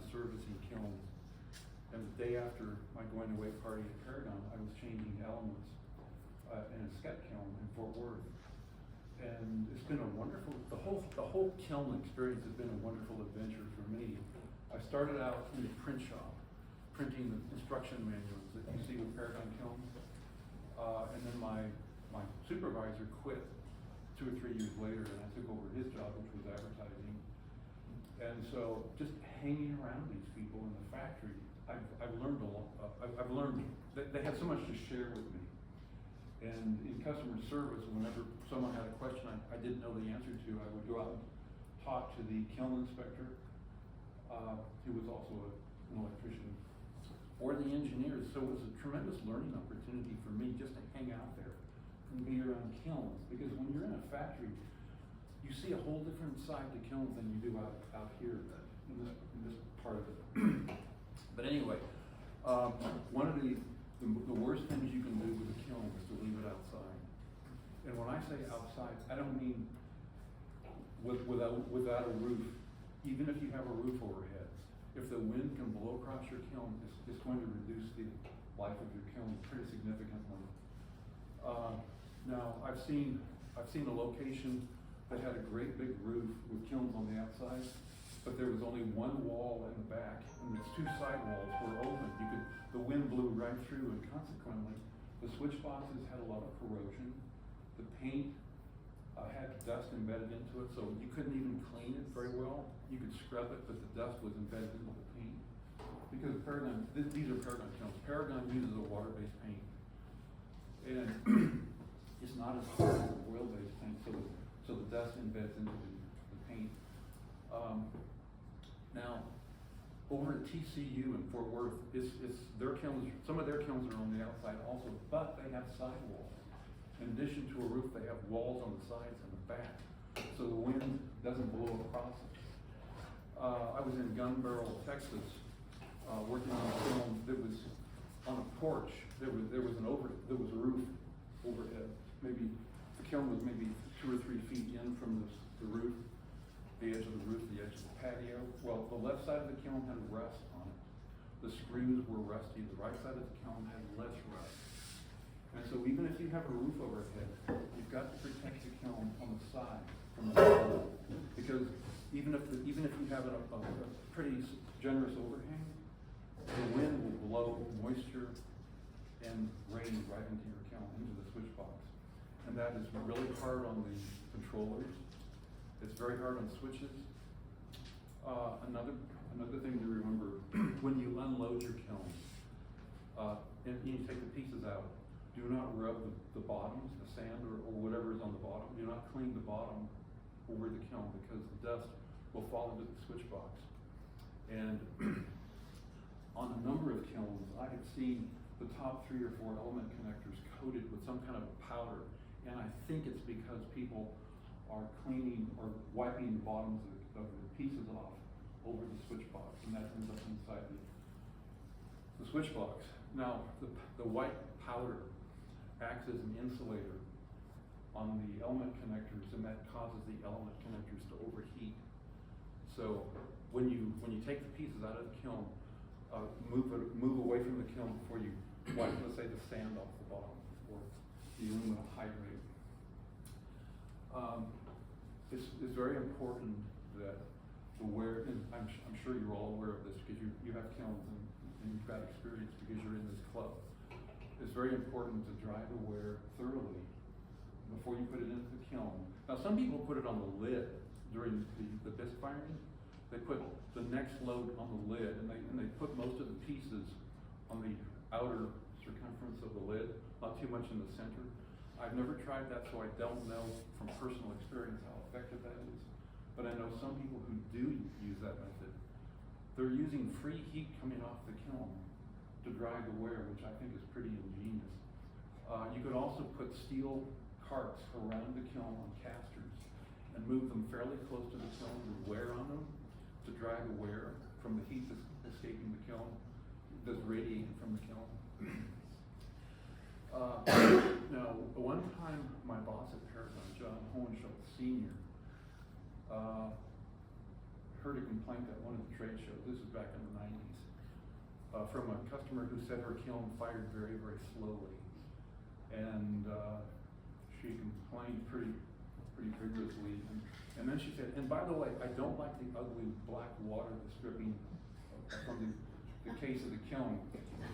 servicing kilns. And the day after my going away party at Paragon, I was changing elements in a sket kiln in Fort Worth. And it's been a wonderful, the whole kiln experience has been a wonderful adventure for me. I started out in a print shop, printing the instruction manuals that you see with Paragon kilns. And then my supervisor quit 2 or 3 years later, and I took over his job, which was advertising. And so just hanging around these people in the factory, I've learned a lot. I've learned that they had so much to share with me. And in customer service, whenever someone had a question I didn't know the answer to, I would go out and talk to the kiln inspector, who was also an electrician, or the engineers. So it was a tremendous learning opportunity for me just to hang out there and be around kilns. Because when you're in a factory, you see a whole different side to kilns than you do out here in this part of it. But anyway, one of the worst things you can do with a kiln is to leave it outside. And when I say outside, I don't mean without a roof. Even if you have a roof overhead, if the wind can blow across your kiln, it's going to reduce the life of your kiln pretty significantly. Now, I've seen a location that had a great big roof with kilns on the outside, but there was only one wall in the back, and its 2 side walls were open. The wind blew right through, and consequently, the switch boxes had a lot of corrosion. The paint had dust embedded into it, so you couldn't even clean it very well. You could scrub it, but the dust was embedded into the paint. Because Paragon, these are Paragon kilns. Paragon uses a water-based paint, and it's not as hard as an oil-based paint, so the dust embeds into the paint. Now, over at TCU in Fort Worth, it's their kilns. Some of their kilns are on the outside also, but they have sidewalls. In addition to a roof, they have walls on the sides and the back, so the wind doesn't blow across it. I was in Gun Barrel, Texas, working on a kiln that was on a porch. There was a roof overhead. Maybe the kiln was maybe 2 or 3 feet in from the roof, the edge of the roof, the edge of the patio. Well, the left side of the kiln had rust on it. The screws were rusty. The right side of the kiln had less rust. And so even if you have a roof overhead, you've got to protect the kiln on the side from the cold. Because even if you have a pretty generous overhang, the wind will blow moisture and rain right into your kiln, into the switch box. And that is really hard on the controllers. It's very hard on switches. Another thing to remember, when you unload your kiln, and you take the pieces out, do not rub the bottoms, the sand or whatever is on the bottom. Do not clean the bottom over the kiln, because the dust will fall into the switch box. And on a number of kilns, I have seen the top 3 or 4 element connectors coated with some kind of powder, and I think it's because people are cleaning or wiping the bottoms of the pieces off over the switch box, and that ends up inside the switch box. Now, the white powder acts as an insulator on the element connectors, and that causes the element connectors to overheat. So when you take the pieces out of the kiln, move away from the kiln before you wipe, let's say, the sand off the bottom or the aluminum hydrate. It's very important that the wear, and I'm sure you're all aware of this because you have kilns and you've got experience because you're in this club. It's very important to dry the ware thoroughly before you put it into the kiln. Now, some people put it on the lid during the bisque firing. They put the next load on the lid, and they put most of the pieces on the outer circumference of the lid, not too much in the center. I've never tried that, so I don't know from personal experience how effective that is. But I know some people who do use that method. They're using free heat coming off the kiln to dry the ware, which I think is pretty ingenious. You could also put steel carts around the kiln on casters and move them fairly close to the kiln with wear on them to dry the ware from the heat that's escaping the kiln, that's radiating from the kiln. Now, one time my boss at Paragon, John Hohenschultz Sr., heard a complaint at one of the trade shows, this is back in the 90s, from a customer who said her kiln fired very, very slowly. And she complained pretty vigorously. And then she said, and by the way, I don't like the ugly black water that's dripping from the case of the kiln.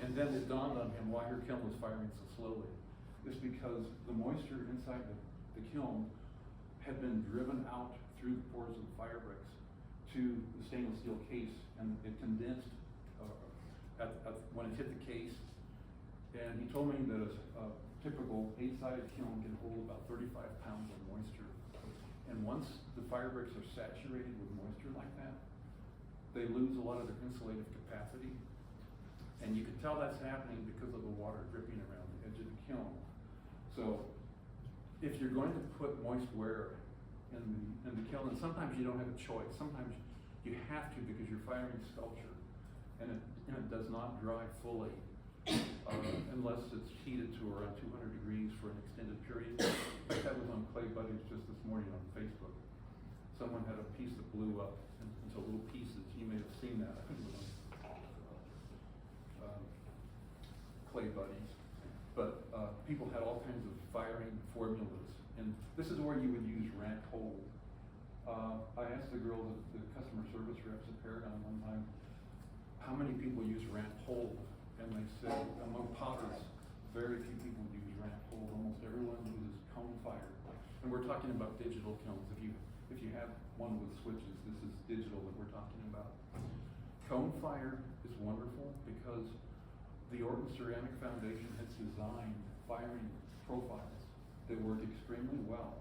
And then it dawned on him why her kiln was firing so slowly. It's because the moisture inside the kiln had been driven out through the pores of the fire bricks to the stainless steel case, and it condensed when it hit the case. And he told me that a typical 8-sided kiln can hold about 35 pounds of moisture. And once the fire bricks are saturated with moisture like that, they lose a lot of their insulative capacity. And you can tell that's happening because of the water dripping around the edge of the kiln. So if you're going to put moist wear in the kiln, and sometimes you don't have a choice, sometimes you have to because you're firing sculpture, and it does not dry fully unless it's heated to around 200 degrees for an extended period. That was on Clay Buddies just this morning on Facebook. Someone had a piece that blew up into little pieces. You may have seen that. I think it was on Clay Buddies. But people had all kinds of firing formulas. And this is where you would use ramp hold. I asked the girl, the customer service reps at Paragon one time, how many people use ramp hold? And they said, among potters, very few people use ramp hold. Almost everyone uses cone fire. And we're talking about digital kilns. If you have one with switches, this is digital that we're talking about. Cone fire is wonderful because the Orton Ceramic Foundation has designed firing profiles that work extremely well.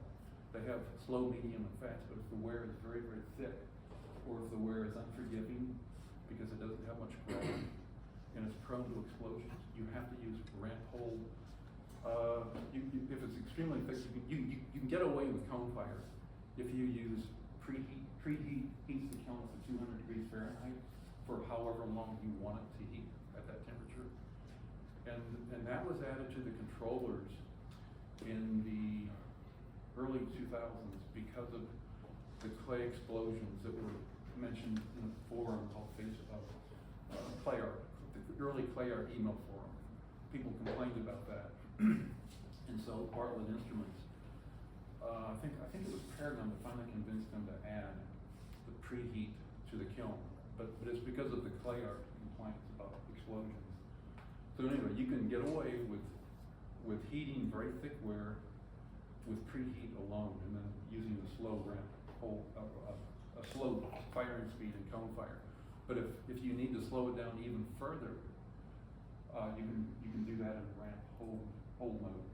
They have slow, medium, and fast, but if the wear is very, very thick, or if the wear is unforgiving because it doesn't have much growth, and it's prone to explosions, you have to use ramp hold. If it's extremely thick, you can get away with cone fire if you use preheat. Preheat heats the kiln to 200 degrees Fahrenheit for however long you want it to heat at that temperature. And that was added to the controllers in the early 2000s because of the clay explosions that were mentioned in a forum called Clay Art, the early Clay Art email forum. People complained about that. And so Bartlett Instruments, I think it was Paragon that finally convinced them to add the preheat to the kiln. But it's because of the Clay Art complaints about explosions. So anyway, you can get away with heating very thick ware with preheat alone, and then using the slow ramp hold, a slow firing speed in cone fire. But if you need to slow it down even further, you can do that in ramp hold mode.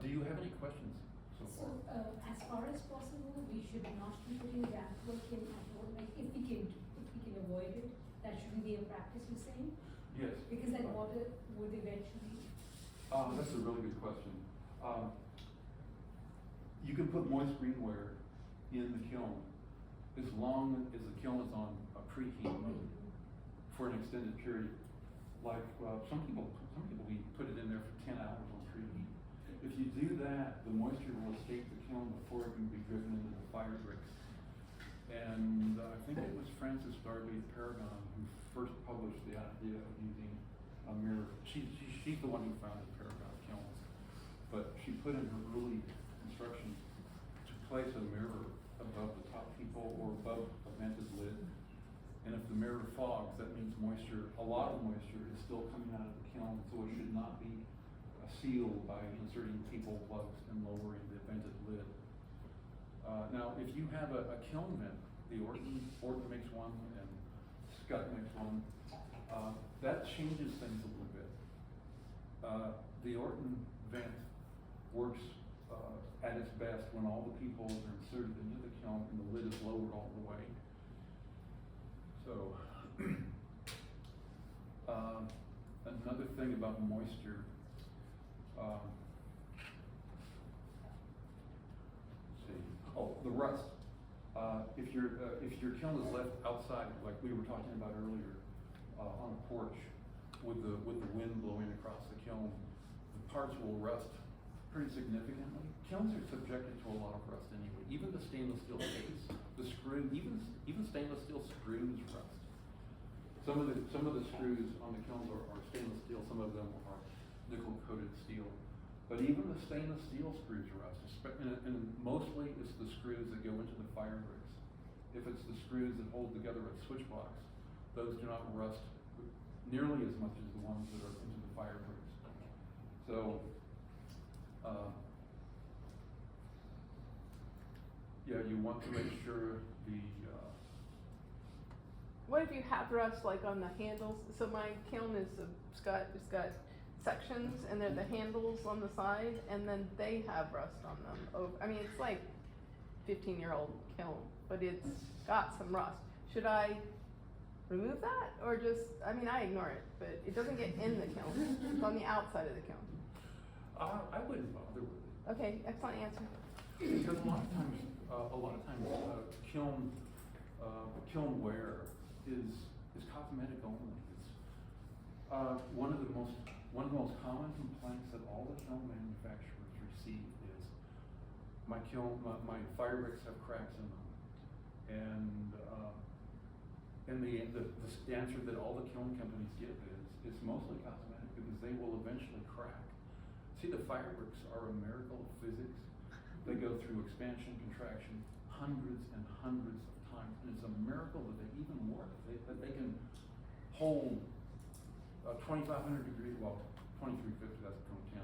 Do you have any questions so far? So, as far as possible, we should not be putting ramp work in at all. Like if we can avoid it, that shouldn't be a practice. You're saying? Yes. Because that water would eventually. That's a really good question. You can put moist greenware in the kiln as long as the kiln is on a preheat mode for an extended period. Like some people we put it in there for 10 hours on preheat. If you do that, the moisture will escape the kiln before it can be driven into the fire bricks. And I think it was Frances Darby at Paragon who first published the idea of using a mirror. She's the one who founded Paragon Kilns, but she put in her early instructions to place a mirror above the top people or above a vented lid. And if the mirror fogs, that means moisture, a lot of moisture is still coming out of the kiln, so it should not be sealed by inserting people plugs and lowering the vented lid. Now, if you have a kiln vent, the Orton makes one and Scott makes one, that changes things a little bit. The Orton vent works at its best when all the people are inserted into the kiln and the lid is lowered all the way. So, another thing about moisture, let's see. Oh, the rust. If your kiln is left outside, like we were talking about earlier, on a porch with the wind blowing across the kiln, the parts will rust pretty significantly. Kilns are subjected to a lot of rust anyway. Even the stainless steel case, the screw, even stainless steel screws rust. Some of the screws on the kilns are stainless steel. Some of them are nickel coated steel. But even the stainless steel screws rust, and mostly it's the screws that go into the firebricks. If it's the screws that hold together a switch box, those do not rust nearly as much as the ones that are into the firebricks. So, yeah, you want to make sure the What if you have rust like on the handles? So my kiln is it's got sections, and they're the handles on the side, and then they have rust on them. I mean, it's like 15-year-old kiln, but it's got some rust. Should I remove that, or just? I mean, I ignore it, but it doesn't get in the kiln. It's on the outside of the kiln. I wouldn't bother with it. Okay, excellent answer. Because a lot of times, kiln wear is cosmetic only. It's one of the most common complaints that all the kiln manufacturers receive is my firebricks have cracks in them, and the answer that all the kiln companies give is it's mostly cosmetic because they will eventually crack. See, the firebricks are a miracle of physics. They go through expansion, contraction, hundreds and hundreds of times, and it's a miracle that they even work. That they can hold 2,500 degrees, well, 2350, that's from 10,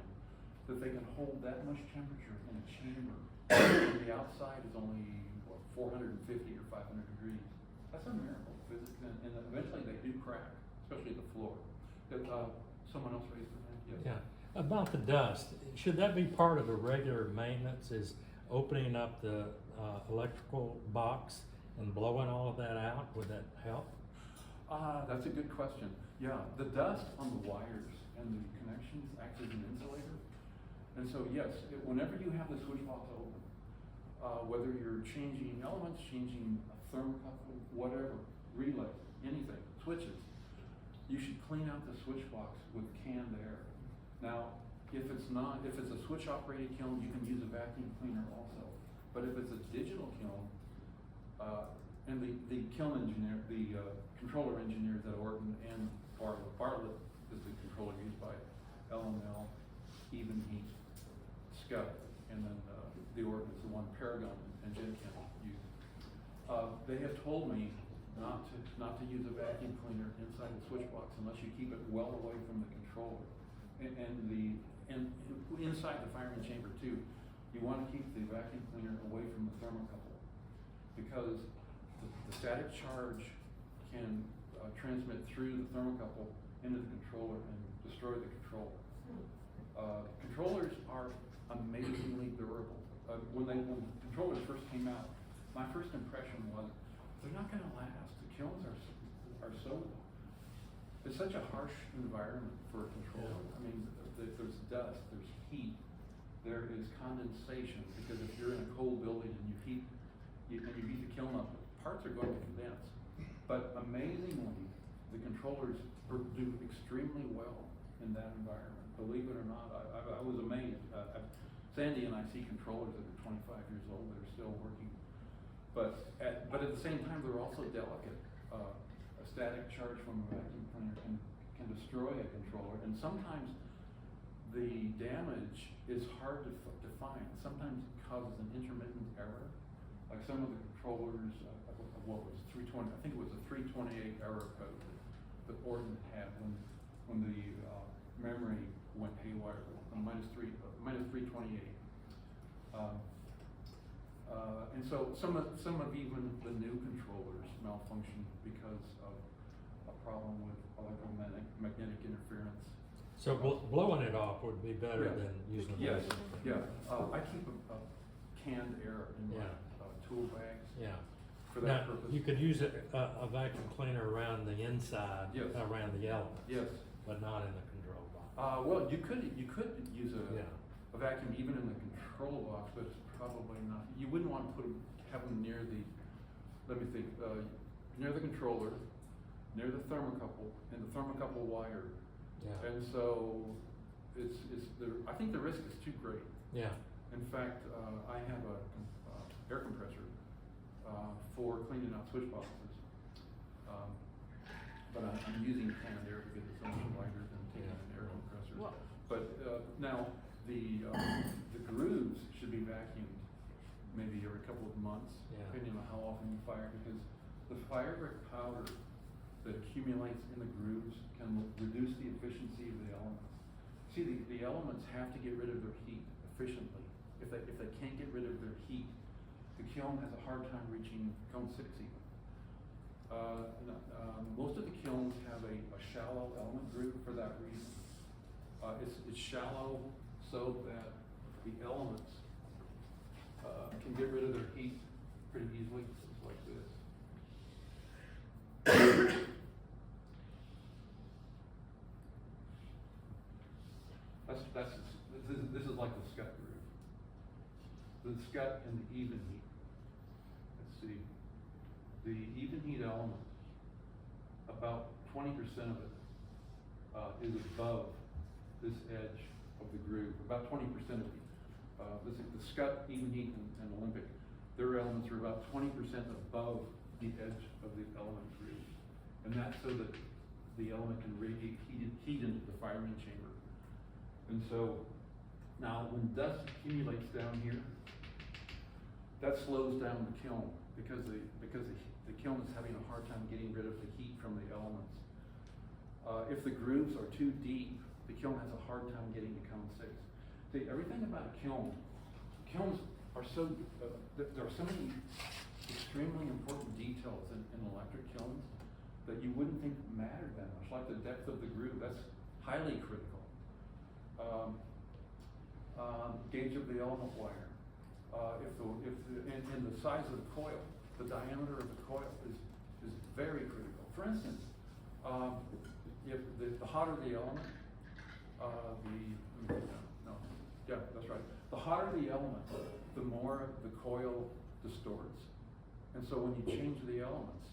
that they can hold that much temperature in a chamber. And the outside is only, 450 or 500 degrees. That's a miracle of physics, and eventually they do crack, especially the floor. Someone else raised their hand? Yes. Yeah, about the dust, should that be part of the regular maintenance, is opening up the electrical box and blowing all of that out? Would that help? That's a good question. Yeah, the dust on the wires and the connections acts as an insulator. And so yes, whenever you have the switch box open, whether you're changing elements, changing a thermocouple, whatever, relay, anything, switches, you should clean out the switch box with canned air. Now, if it's a switch operated kiln, you can use a vacuum cleaner also. But if it's a digital kiln, and the kiln engineer, the controller engineers at Orton and Bartlett is the controller used by LML, Even Heat, Scott, and then the Orton is the one Paragon and GenChem use. They have told me not to use a vacuum cleaner inside the switch box unless you keep it well away from the controller. And inside the firing chamber too, you want to keep the vacuum cleaner away from the thermocouple because the static charge can transmit through the thermocouple into the controller and destroy the controller. Controllers are amazingly durable. When controllers first came out, my first impression was they're not going to last. The kilns are so. It's such a harsh environment for a controller. I mean, there's dust, there's heat, there is condensation, because if you're in a cold building and you heat the kiln up, parts are going to condense. But amazingly, the controllers do extremely well in that environment. Believe it or not, I was amazed. Sandy and I see controllers that are 25 years old that are still working. But at the same time, they're also delicate. A static charge from a vacuum cleaner can destroy a controller, and sometimes the damage is hard to find. Sometimes it causes an intermittent error, like some of the controllers. What was 320? I think it was a 328 error code that Orton had when the memory went haywire, minus 328. And so some of even the new controllers malfunction because of a problem with electromagnetic interference. So blowing it off would be better Yeah. than using a Yes, vacuum. yeah. I keep a canned air in my tool bags Yeah. for that Now, purpose. you could use a vacuum cleaner around the inside, Yes. around the elements, Yes. but not in the control box. Well, you could use Yeah. a vacuum even in the control box, but it's probably not. You wouldn't want to have them near the. Let me think. Near the controller, near the thermocouple, and the thermocouple wire. Yeah. And so, I think the risk is too great. Yeah, In fact, I have a air compressor for cleaning out switch boxes. But I'm using canned air because it's so much lighter than taking an air compressor. Well- But now, the grooves should be vacuumed maybe every couple of months, Yeah. depending on how often you fire, because the firebrick powder that accumulates in the grooves can reduce the efficiency of the elements. See, the elements have to get rid of their heat efficiently. If they can't get rid of their heat, the kiln has a hard time reaching cone 6 even. Most of the kilns have a shallow element groove for that reason. It's shallow so that the elements can get rid of their heat pretty easily, just like this. This is like the scut groove. The scut and the even heat. Let's see. The even heat element, about 20% of it is above this edge of the groove. About 20% of it. The scut, even heat, and Olympic, their elements are about 20% above the edge of the element groove. And that's so that the element can radiate heat into the firing chamber. And so, now when dust accumulates down here, that slows down the kiln because the kiln is having a hard time getting rid of the heat from the elements. If the grooves are too deep, the kiln has a hard time getting to cone 6. See, everything about a kiln, kilns are so, there are so many extremely important details in electric kilns that you wouldn't think mattered that much, like the depth of the groove, that's highly critical. Gauge of the element wire, and the size of the coil, the diameter of the coil is very critical. For instance, if the hotter the element, that's right. The hotter the element, the more the coil distorts. And so when you change the elements,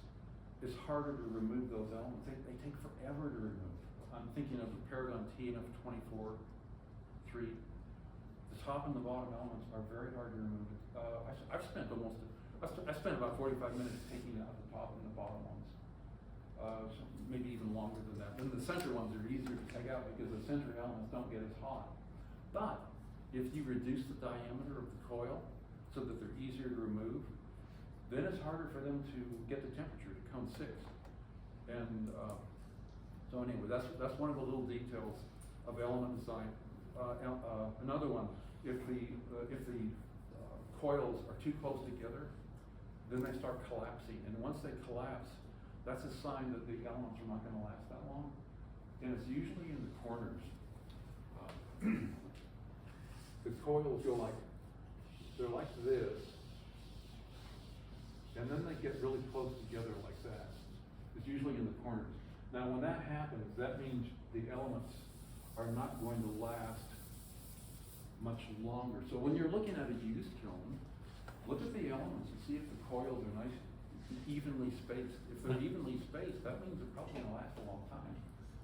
it's harder to remove those elements. They take forever to remove. I'm thinking of the Paragon TNF24-3. The top and the bottom elements are very hard to remove. I spent about 45 minutes taking out the top and the bottom ones. So maybe even longer than that. And the center ones are easier to take out because the center elements don't get as hot. But if you reduce the diameter of the coil so that they're easier to remove, then it's harder for them to get the temperature to cone 6. And so anyway, that's one of the little details of element design. Another one, if the coils are too close together, then they start collapsing. And once they collapse, that's a sign that the elements are not going to last that long. And it's usually in the corners. The coils go they're like this, and then they get really close together like that. It's usually in the corners. Now when that happens, that means the elements are not going to last much longer. So when you're looking at a used kiln, look at the elements and see if the coils are nice, evenly spaced. If they're evenly spaced, that means they're probably going to last a long time.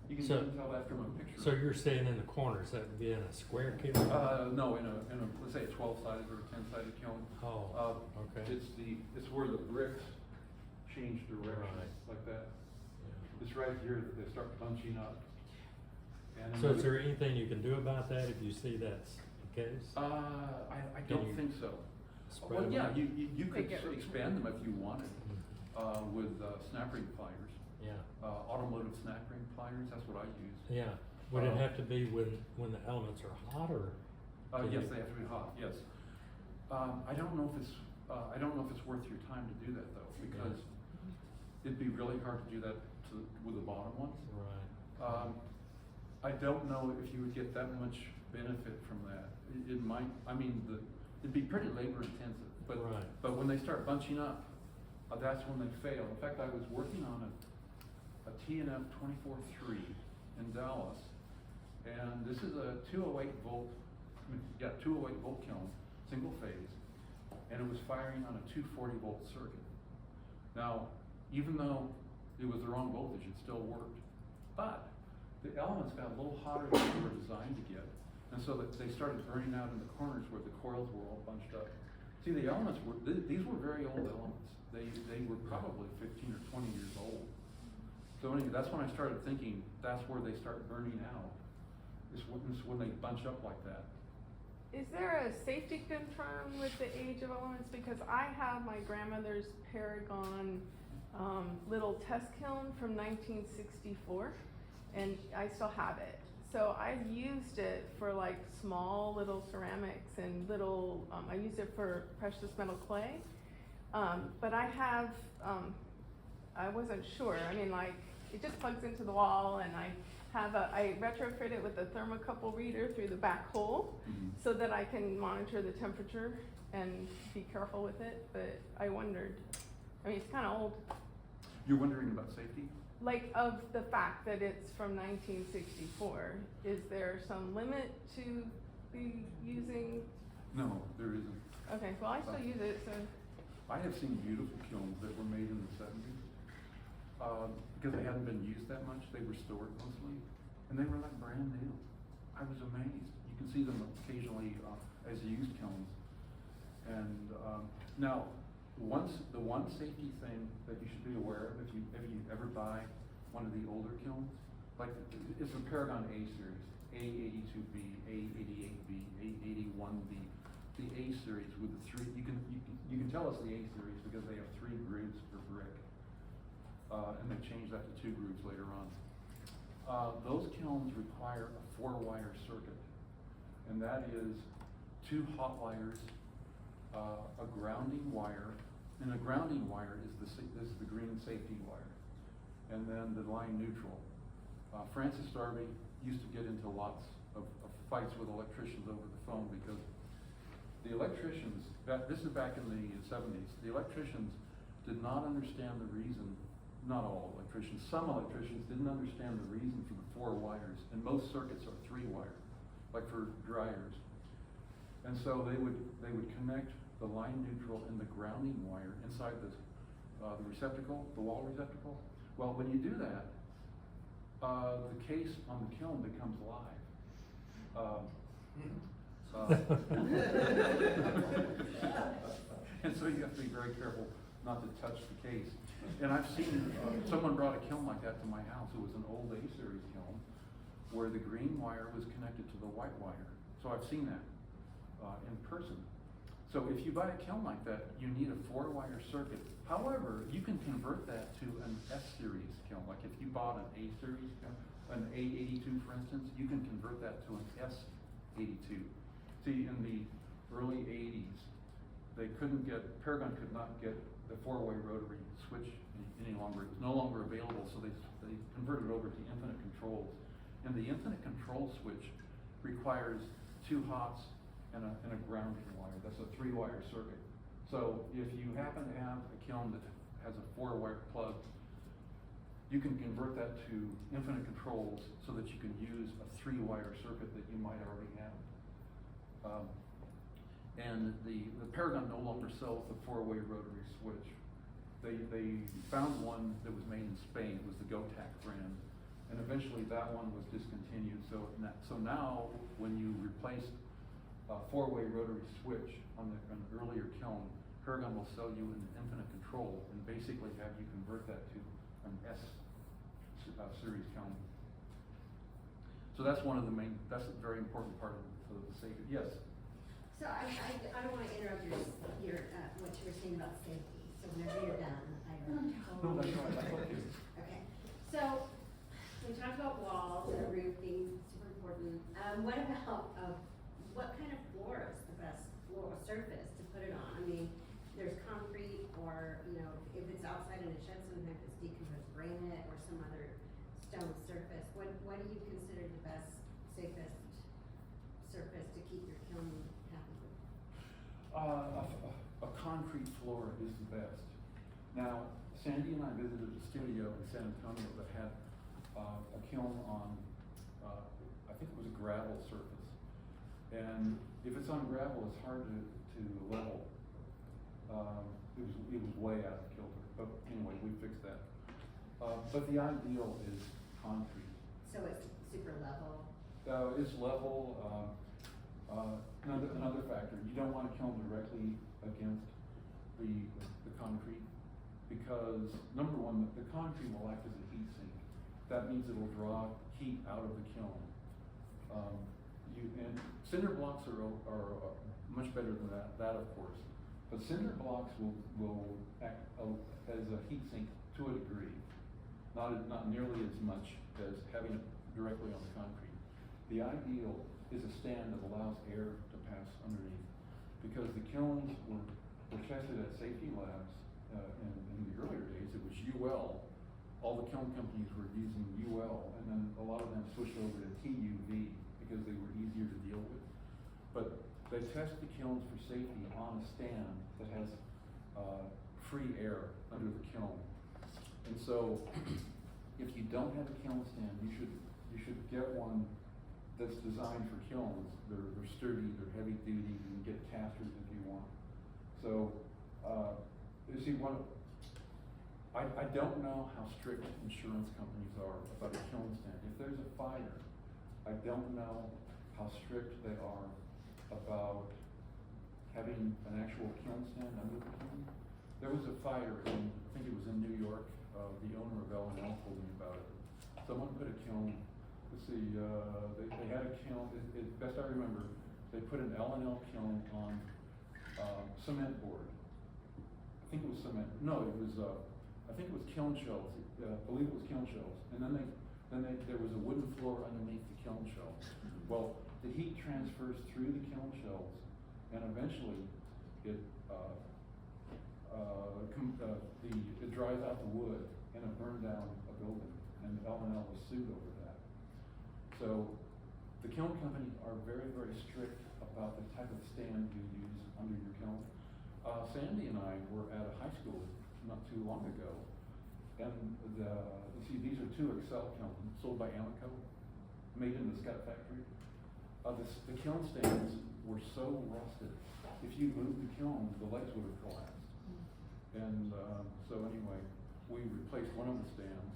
You can even tell that from a picture. So you're saying in the corners, that would be in a square kiln? No, in a let's say a 12-sided or a 10-sided kiln. Oh, okay. It's where the bricks change direction, Right. like that. Yeah. It's right here that they start bunching up. And So is there anything you can do about that if you see that's the case? I Can don't you think so. spread Well, them yeah, out? you could They get expand them if you wanted, Mhm. with snap ring pliers. Yeah, Automotive snap ring pliers, that's what I use. yeah. Would it have to be when the elements are hot, or? can Yes, you- they have to be hot, yes. I don't know if it's worth your time to do that though, because it'd be really hard to do that with the bottom ones. Right. I don't know if you would get that much benefit from that. It might, it'd be pretty labor intensive, but Right. but when they start bunching up, that's when they fail. In fact, I was working on a TNF 24-3 in Dallas, and this is a 208 volt kiln, single phase, and it was firing on a 240 volt circuit. Now, even though it was the wrong voltage, it still worked. But the elements got a little hotter than they were designed to get, And so that they started burning out in the corners where the coils were all bunched up. See, the elements were, these were very old elements. They were probably 15 or 20 years old. So anyway, that's when I started thinking, that's where they start burning out, is when they bunch up like that. Is there a safety concern with the age of elements? Because I have my grandmother's Paragon little test kiln from 1964, and I still have it. So I used it for like small little ceramics and little, I used it for precious metal clay. But I have, I wasn't sure. I mean, like, it just plugs into the wall, and I retrofit it with a thermocouple reader through the back hole so that I can monitor the temperature and be careful with it. But I wondered, I mean, it's kind of old. You're wondering about safety? Like, of the fact that it's from 1964, is there some limit to the using? No, there isn't. Okay, well, I still use it, so. I have seen beautiful kilns that were made in the 70s. Because they hadn't been used that much, they were stored mostly, and they were like brand new. I was amazed. You can see them occasionally as used kilns. And now, the one safety thing that you should be aware of if you ever buy one of the older kilns, like it's a Paragon A series, A82B, A88B, A81B. The A series with the three, you can tell it's the A series because they have 3 grooves per brick. And they changed that to 2 grooves later on. Those kilns require a 4-wire circuit, and that is 2 hot wires, a grounding wire, and a grounding wire is this is the green safety wire, and then the line neutral. Francis Darby used to get into lots of fights with electricians over the phone because the electricians, this is back in the 70s, the electricians did not understand the reason. Not all electricians, some electricians didn't understand the reason for the 4 wires, and most circuits are 3 wire, like for dryers. And so they would connect the line neutral and the grounding wire inside the receptacle, the wall receptacle. Well, when you do that, the case on the kiln becomes live. And so you have to be very careful not to touch the case. And I've seen, someone brought a kiln like that to my house. It was an old A-series kiln where the green wire was connected to the white wire. So I've seen that in person. So if you buy a kiln like that, you need a 4-wire circuit. However, you can convert that to an S-series kiln. Like if you bought an A-series kiln, an A82 for instance, you can convert that to an S82. See, in the early 80s, Paragon could not get the 4-way rotary switch any longer. It was no longer available, so they converted over to infinite controls. And the infinite control switch requires 2 hots and a grounding wire. That's a 3-wire circuit. So if you happen to have a kiln that has a 4-wire plug, you can convert that to infinite controls so that you can use a 3-wire circuit that you might already have. And the Paragon no longer sells the 4-way rotary switch. They found one that was made in Spain. It was the GOTAC brand, and eventually that one was discontinued. So now, when you replace a 4-way rotary switch on an earlier kiln, Paragon will sell you an infinite control and basically have you convert that to an S series kiln. So that's one of the main. That's a very important part of the safety. Yes. So I don't want to interrupt your what you were saying about safety. So whenever you're done, I don't. No, that's right. That's okay. Okay. So we talked about walls and roof being super important. What about what kind of floor is the best floor surface to put it on? I mean, there's concrete, or if it's outside in a shed, sometimes it's decomposed granite or some other stone surface. What do you consider the best, safest surface to keep your kiln happy with? A concrete floor is the best. Now, Sandy and I visited a studio in San Antonio that had a kiln on, I think it was a gravel surface. And if it's on gravel, it's hard to level. It was way out of kilter. But anyway, we fixed that. But the ideal is concrete. So it's super level? It's level, another factor, you don't want to kiln directly against the concrete, because number one, the concrete will act as a heat sink. That means it'll draw heat out of the kiln. And cinder blocks are much better than that of course. But cinder blocks will act as a heat sink to a degree, not nearly as much as having it directly on the concrete. The ideal is a stand that allows air to pass underneath, because the kilns were tested at safety labs in the earlier days. It was UL. All the kiln companies were using UL, and then a lot of them switched over to TUV because they were easier to deal with. But they test the kilns for safety on a stand that has free air under the kiln. And so, if you don't have a kiln stand, you should get one that's designed for kilns. They're sturdy, they're heavy duty. You can get casters if you want. So, you see, I don't know how strict insurance companies are about a kiln stand. If there's a fire, I don't know how strict they are about having an actual kiln stand under the kiln. There was a fire in, I think it was in New York. The owner of L&L told me about it. Someone put a kiln, let's see, they had a kiln, best I remember, they put an L&L kiln on cement board. I think it was cement, no, it was, I think it was kiln shells, I believe it was kiln shells. And then there was a wooden floor underneath the kiln shells. Well, the heat transfers through the kiln shells, and eventually it dries out the wood, and it burned down a building, and L&L was sued over that. So the kiln companies are very, very strict about the type of stand you use under your kiln. Sandy and I were at a high school not too long ago, and you see, these are two Excel kilns sold by Amoco, made in the Scott factory. The kiln stands were so rusted, if you moved the kiln, the legs would have collapsed. And so anyway, we replaced one of the stands,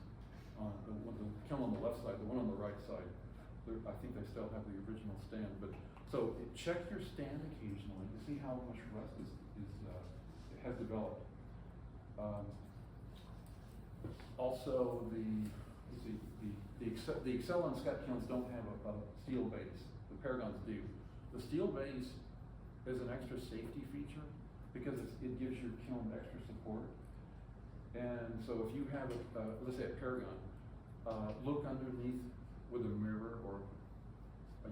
the kiln on the left side, the one on the right side. I think they still have the original stand, but so check your stand occasionally to see how much rust has developed. Also, the Excel and Scott kilns don't have a steel base. The Paragons do. The steel base is an extra safety feature because it gives your kiln extra support. And so if you have let's say a Paragon, look underneath with a mirror, or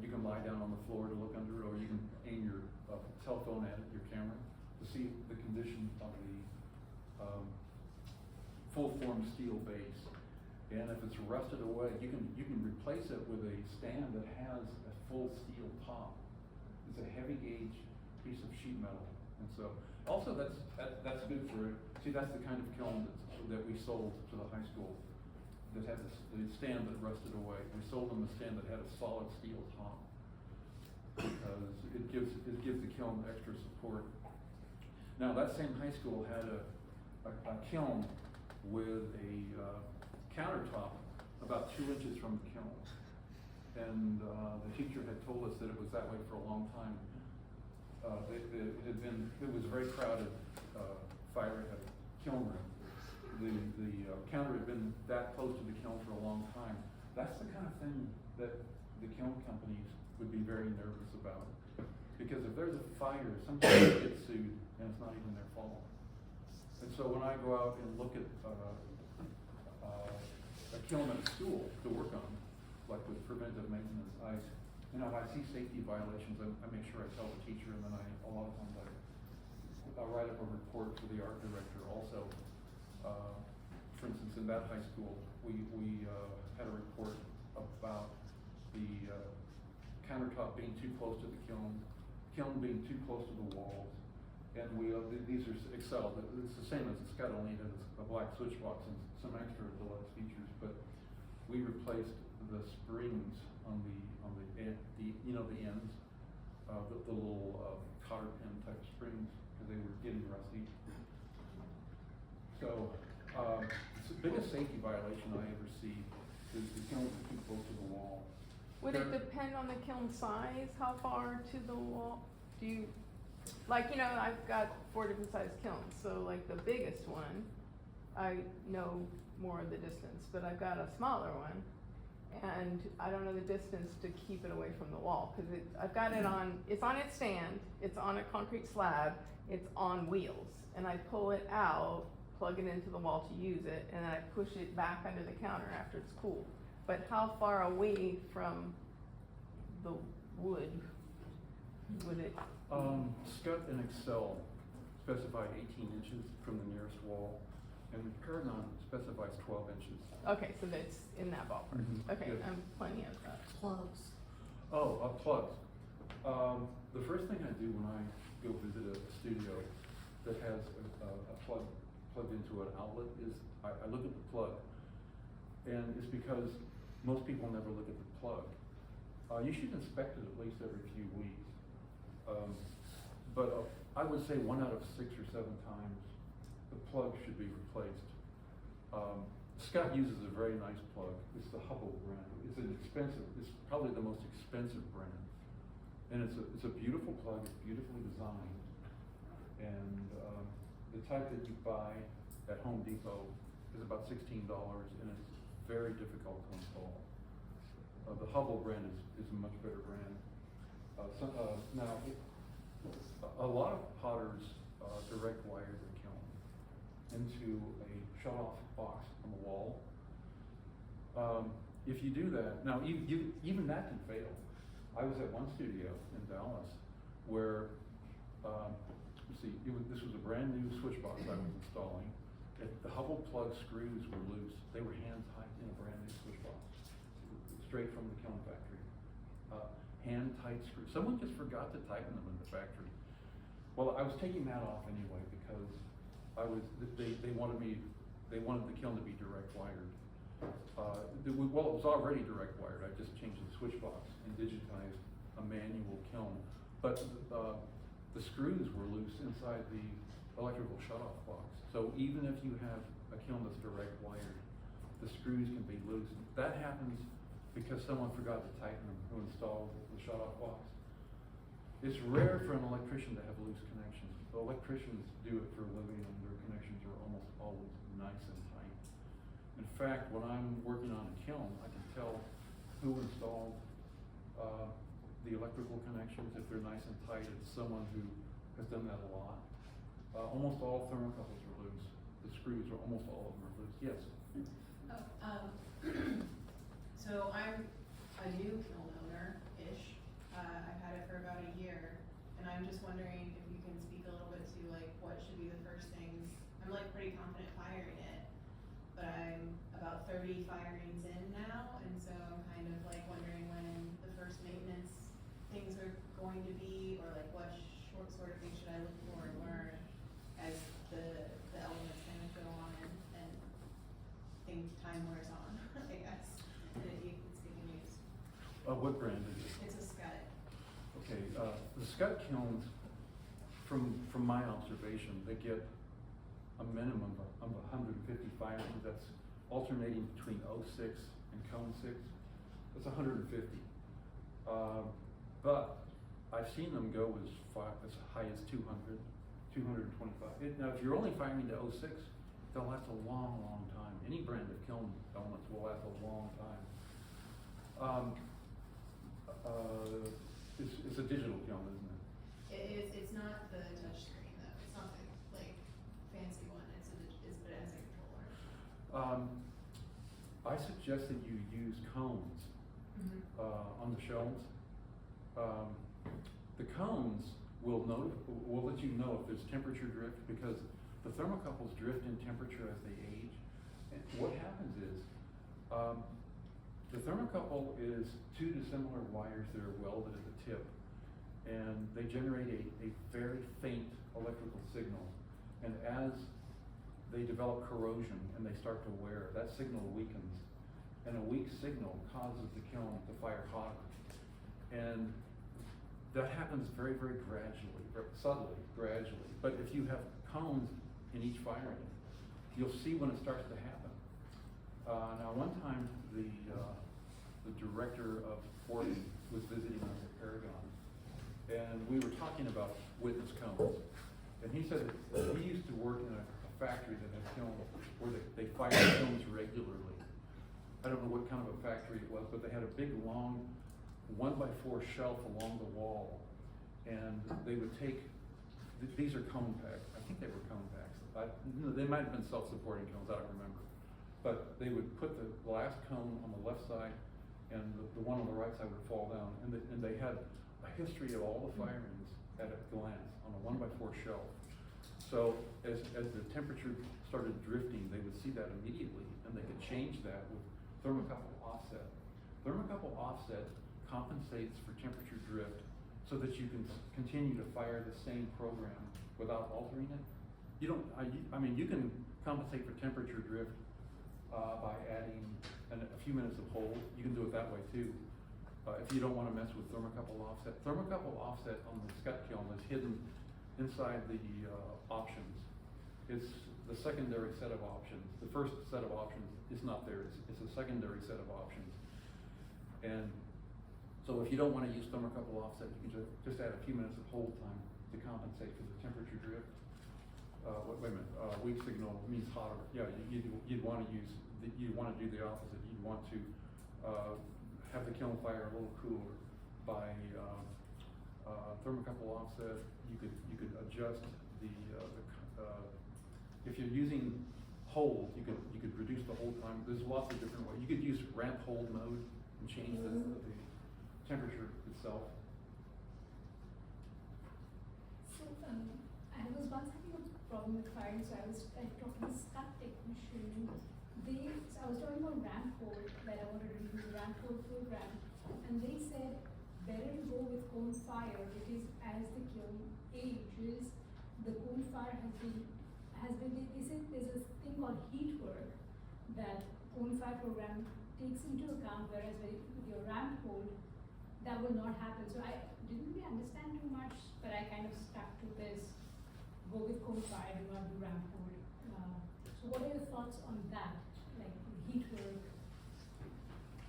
you can lie down on the floor to look under it, or you can aim your cell phone at it, your camera, to see the condition of the full form steel base. And if it's rusted away, you can replace it with a stand that has a full steel top. It's a heavy gauge piece of sheet metal, and so also that's good for it. See, that's the kind of kiln that we sold to the high school that had the stand that rusted away. We sold them a stand that had a solid steel top because it gives the kiln extra support. Now that same high school had a kiln with a countertop about 2 inches from the kiln, and the teacher had told us that it was that way for a long time. It was a very crowded fire kiln room. The counter had been that close to the kiln for a long time. That's the kind of thing that the kiln companies would be very nervous about, because if there's a fire, sometimes they get sued and it's not even their fault. And so when I go out and look at a kiln at school to work on, like with preventive maintenance, if I see safety violations, I make sure I tell the teacher, and then a lot of times I'll write up a report for the art director also. For instance, in that high school, we had a report about the countertop being too close to the kiln being too close to the walls, and these are Excel. It's the same as the Scott, only that it's a black switch box and some extra deluxe features. But we replaced the springs on the ends, the little cotter pin type springs, because they were getting rusty. So the biggest safety violation I ever see is the kilns are too close to the wall. Would it depend on the kiln size, how far to the wall? Do you, like, you know, I've got 4 different size kilns, so like the biggest one, I know more of the distance, but I've got a smaller one, and I don't know the distance to keep it away from the wall, cause I've got it on, it's on its stand, it's on a concrete slab, it's on wheels, and I pull it out, plug it into the wall to use it, and then I push it back under the counter after it's cooled. But how far away from the wood would it? Scott and Excel specify 18 inches from the nearest wall, and Paragon specifies 12 inches. Okay, so that's in that ballpark. Mhm, Okay, yes. I'm plenty of that. Plugs. Oh, plugs. The first thing I do when I go visit a studio that has a plug plugged into an outlet is I look at the plug. And it's because most people never look at the plug. You should inspect it at least every few weeks. But I would say 1 out of 6 or 7 times the plug should be replaced. Scott uses a very nice plug. It's the Hubble brand. It's probably the most expensive brand. And it's a beautiful plug, it's beautifully designed. And the type that you buy at Home Depot is about $16, and it's very difficult to install. The Hubble brand is a much better brand. Now, a lot of potters direct wire their kiln into a shut-off box on the wall. If you do that, now even that can fail. I was at one studio in Dallas where, this was a brand new switch box I was installing. The Hubble plug screws were loose. They were hand tight in a brand new switch box, straight from the kiln factory. Hand tight screws. Someone just forgot to tighten them in the factory. Well, I was taking that off anyway because they wanted the kiln to be direct wired. It was already direct wired. I just changed the switch box and digitized a manual kiln. But the screws were loose inside the electrical shutoff box. So even if you have a kiln that's direct wired, the screws can be loose. That happens because someone forgot to tighten them who installed the shutoff box. It's rare for an electrician to have loose connections. The electricians do it for a living, and their connections are almost always nice and tight. In fact, when I'm working on a kiln, I can tell who installed the electrical connections. If they're nice and tight, it's someone who has done that a lot. Almost all thermocouples are loose. The screws are almost all of them are loose. Yes? So I'm a new kiln owner-ish. I've had it for about a year, and I'm just wondering if you can speak a little bit to like what should be the first things. I'm like pretty confident firing it, but I'm about 30 firings in now, and so I'm kind of like wondering when the first maintenance things are going to be, or like what sort of things should I look for and learn as the elements kind of go on and time wears on, I guess. And if you can speak in use. What brand is it? It's a Scud. Okay, the Scott kilns, from my observation, they get a minimum of 150 firings. That's alternating between 06 and cone 6. That's 150. But I've seen them go as high as 200, 225. Now, if you're only firing to 06, they'll last a long, long time. Any brand of kiln elements will last a long time. It's a digital kiln, isn't it? It's not the touch screen though. It's not the like fancy one. But it has a controller. I suggest that you use cones on the shelves. The cones will let you know if there's temperature drift, because the thermocouples drift in temperature as they age. And what happens is, the thermocouple is 2 dissimilar wires that are welded at the tip, and they generate a very faint electrical signal. And as they develop corrosion and they start to wear, that signal weakens. And a weak signal causes the kiln to fire hotter. And that happens very, very gradually, subtly, gradually. But if you have cones in each firing, you'll see when it starts to happen. Now, one time the the director of Fording, was visiting us at Paragon. And we were talking about witness cones. And he said that he used to work in a factory that had kilns where they fired kilns regularly. I don't know what kind of a factory it was, but they had a big, long 1x4 shelf along the wall. And they would take, these are cone packs. I think they were cone packs. They might have been self-supporting cones, I don't remember. But they would put the last cone on the left side and the one on the right side would fall down. And they had a history of all the firings at a glance on a 1x4 shelf. So as the temperature started drifting, they would see that immediately and they could change that with thermocouple offset. Thermocouple offset compensates for temperature drift so that you can continue to fire the same program without altering it. You don't, I mean, you can compensate for temperature drift by adding a few minutes of hold. You can do it that way too. If you don't want to mess with thermocouple offset. Thermocouple offset on the Scott kiln is hidden inside the options. It's the secondary set of options. The first set of options is not there. It's a secondary set of options. And so if you don't want to use thermocouple offset, you can just add a few minutes of hold time to compensate for the temperature drift. Wait a minute, weak signal means hotter. Yeah, you'd want to use, you'd want to do the opposite. You'd want to have the kiln fire a little cooler by thermocouple offset. You could adjust the if you're using hold, you could reduce the hold time. There's lots of different ways. You could use ramp hold mode and change the temperature itself. So, I was once having a problem with firing, so I talked to the Scott technician. So I was talking about ramp hold, that I wanted to use a ramp hold program, and they said better to go with cone fire because as the kiln ages, the cone fire they said there's a thing called heat work that cone fire program takes into account, whereas with your ramp hold, that will not happen. So I didn't really understand too much, but I kind of stuck to this, go with cone fire, do not do ramp hold. So what are your thoughts on that, like heat work?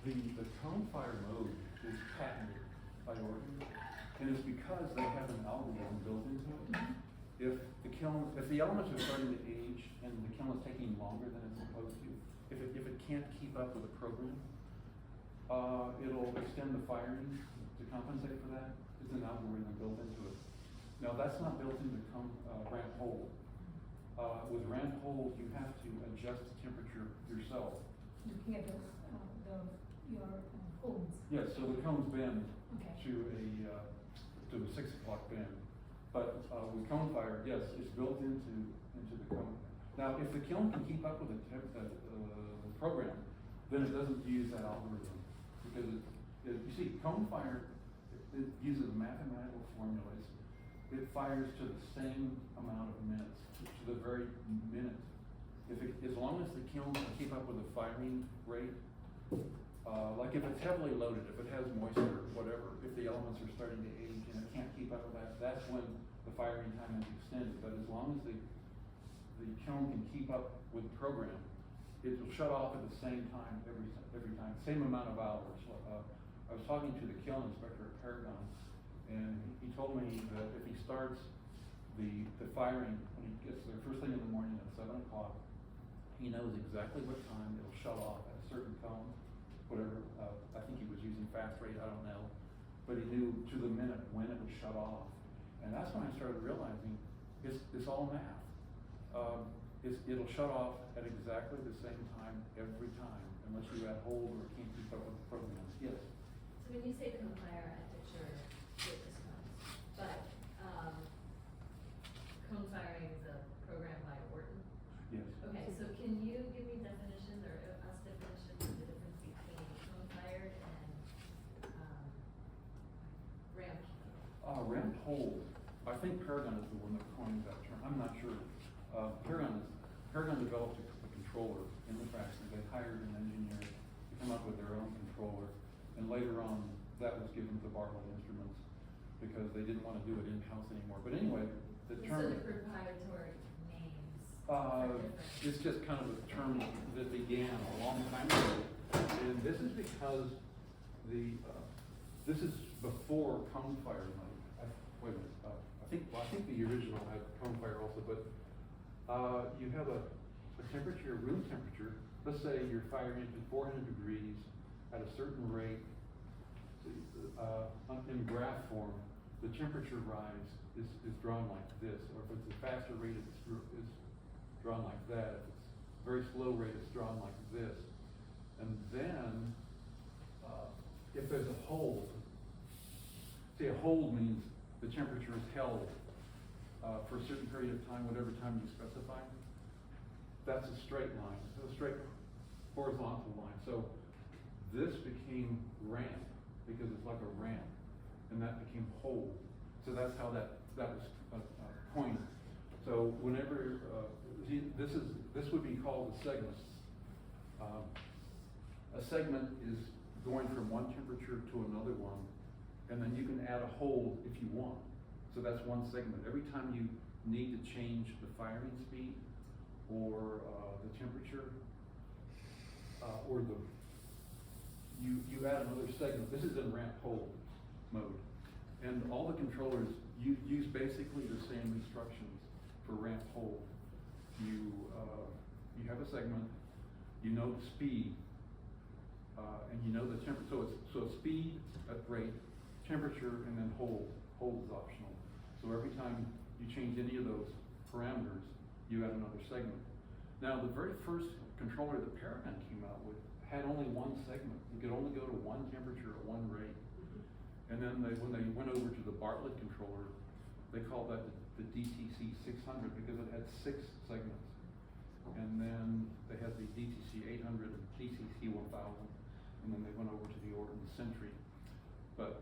The cone fire mode is patented by Oregon, and it's because they have an algorithm built into it. If the elements are starting to age and the kiln is taking longer than it's supposed to, if it can't keep up with the program, it'll extend the firing to compensate for that. It's an algorithm built into it. Now that's not built into ramp hold. With ramp hold, you have to adjust the temperature yourself. Looking at your cones. Yes, so the cones bend Okay. to a 6 o'clock bend. But with cone fire, yes, it's built into the cone. Now, if the kiln can keep up with the program, then it doesn't use that algorithm. Because you see, cone fire, it uses mathematical formulas. It fires to the same amount of minutes, to the very minute. As long as the kiln can keep up with the firing rate, like if it's heavily loaded, if it has moisture, whatever, if the elements are starting to age and it can't keep up with that, that's when the firing time is extended. But as long as the kiln can keep up with the program, it will shut off at the same time every time, same amount of hours. I was talking to the kiln inspector at Paragon, and he told me that if he starts the firing when he gets there first thing in the morning at 7 o'clock, he knows exactly what time it'll shut off at a certain cone, whatever. I think he was using fast rate, I don't know, but he knew to the minute when it would shut off, and that's when I started realizing it's all math. It'll shut off at exactly the same time every time, unless you add hold or can't keep up with the program. Yes. So when you say cone fire, I picture witness cones, but cone firing is a program by Orton. Yes. Okay, so can you give me definitions or us definitions of the difference between cone fired and ramp? Ramp hold. I think Paragon is the one that coined that term. I'm not sure. Paragon developed a controller in the factory. They hired an engineer to come up with their own controller, and later on that was given to Barlow Instruments because they didn't want to do it in-house anymore. But anyway, the term. So the proprietary names are different. It's just kind of a term that began a long time ago, and this is because this is before cone fire mode. Wait a minute, I think the original had cone fire also, but, you have a temperature, room temperature. Let's say you're firing at 400 degrees at a certain rate. In graph form, the temperature rise is drawn like this, or if it's a faster rate, it's drawn like that. If it's a very slow rate, it's drawn like this. And then, if there's a hold, say a hold means the temperature is held for a certain period of time, whatever time you specify. That's a straight line, so a straight horizontal line. So this became ramp because it's like a ramp, and that became hold. So that's how that was coined. So whenever this would be called a segment. A segment is going from one temperature to another one, and then you can add a hold if you want. So that's one segment. Every time you need to change the firing speed or the temperature or you add another segment. This is in ramp hold mode, and all the controllers use basically the same instructions for ramp hold. You have a segment, you know the speed, and you know the temperature. So it's speed, rate, temperature, and then hold. Hold is optional. So every time you change any of those parameters, you add another segment. Now, the very first controller that Paragon came out with had only one segment. You could only go to one temperature at one rate. And then when they went over to the Bartlett controller, they called that the DTC 600 because it had 6 segments. And then they had the DTC 800 and DTC 1000, and then they went over to the Orton Sentry. But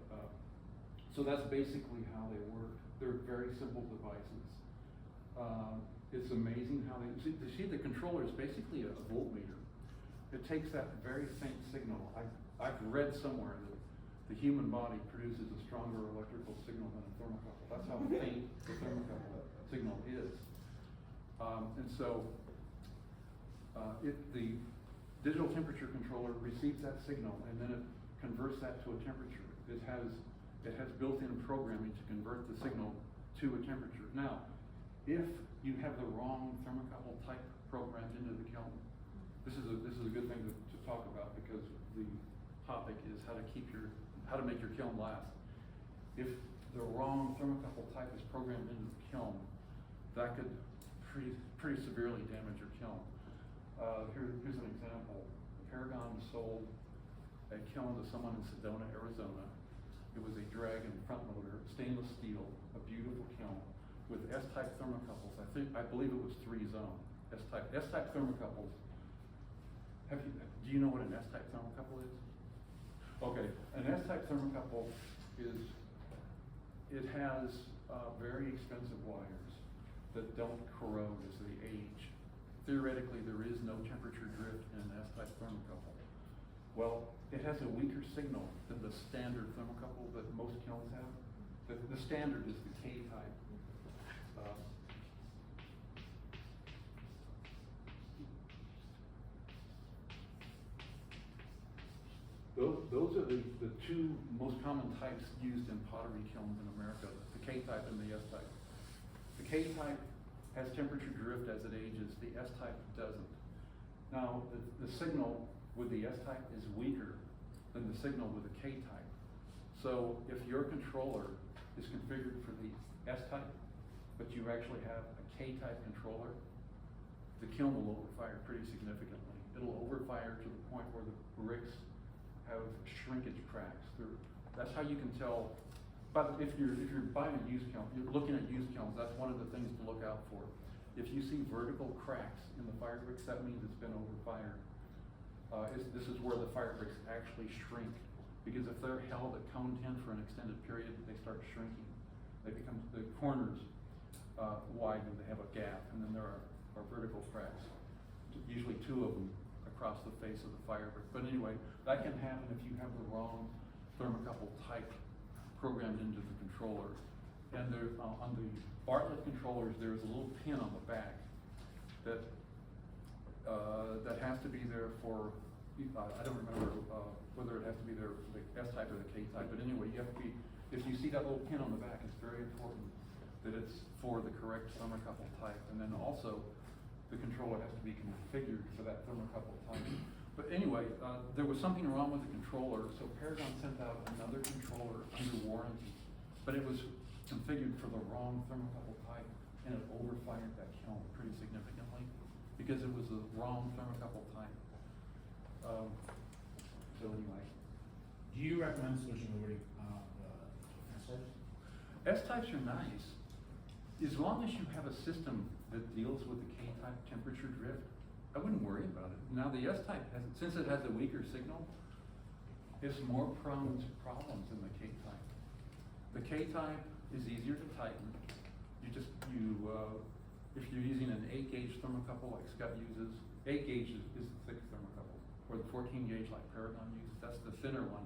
so that's basically how they work. They're very simple devices. It's amazing how they see the controller is basically a voltmeter. It takes that very faint signal. I've read somewhere that the human body produces a stronger electrical signal than a thermocouple. That's how faint the thermocouple signal is. And so the digital temperature controller receives that signal, and then it converts that to a temperature. It has built-in programming to convert the signal to a temperature. Now, if you have the wrong thermocouple type programmed into the kiln, this is a good thing to talk about because the topic is how to make your kiln last. If the wrong thermocouple type is programmed into the kiln, that could pretty severely damage your kiln. Here's an example. Paragon sold a kiln to someone in Sedona, Arizona. It was a Dragon front loader, stainless steel, a beautiful kiln with S-type thermocouples. I believe it was 3-zone S-type. S-type thermocouples. Do you know what an S-type thermocouple is? Okay, an S-type thermocouple it has very expensive wires that don't corrode as they age. Theoretically, there is no temperature drift in an S-type thermocouple. Well, it has a weaker signal than the standard thermocouple that most kilns have. The standard is the K-type. Those are the two most common types used in pottery kilns in America, the K-type and the S-type. The K-type has temperature drift as it ages, the S-type doesn't. Now, the signal with the S-type is weaker than the signal with the K-type. So if your controller is configured for the S-type, but you actually have a K-type controller, the kiln will overfire pretty significantly. It'll overfire to the point where the bricks have shrinkage cracks. That's how you can tell. But if you're buying a used kiln, you're looking at used kilns, that's one of the things to look out for. If you see vertical cracks in the fire bricks, that means it's been overfired. This is where the fire bricks actually shrink, because if they're held at cone 10 for an extended period, they start shrinking. They become, the corners widen, they have a gap, and then there are vertical cracks. Usually 2 of them across the face of the fire brick. But anyway, that can happen if you have the wrong thermocouple type programmed into the controller. And there, on the Bartlett controllers, there's a little pin on the back that has to be there for I don't remember, whether it has to be the S-type or the K-type, but anyway, you have to be, if you see that little pin on the back, it's very important that it's for the correct thermocouple type, and then also, the controller has to be configured for that thermocouple type. But anyway, there was something wrong with the controller, so Paragon sent out another controller under warranty, but it was configured for the wrong thermocouple type, and it overfired that kiln pretty significantly, because it was the wrong thermocouple type. So anyway. Do you recommend switching over to, S-types? S-types are nice, as long as you have a system that deals with the K-type temperature drift. I wouldn't worry about it. Now the S-type has, since it has a weaker signal, it's more prone to problems than the K-type. The K-type is easier to tighten. If you're using an 8-gauge thermocouple like Scott uses, 8 gauge is the thick thermocouple, or the 14 gauge like Paragon uses, that's the thinner one.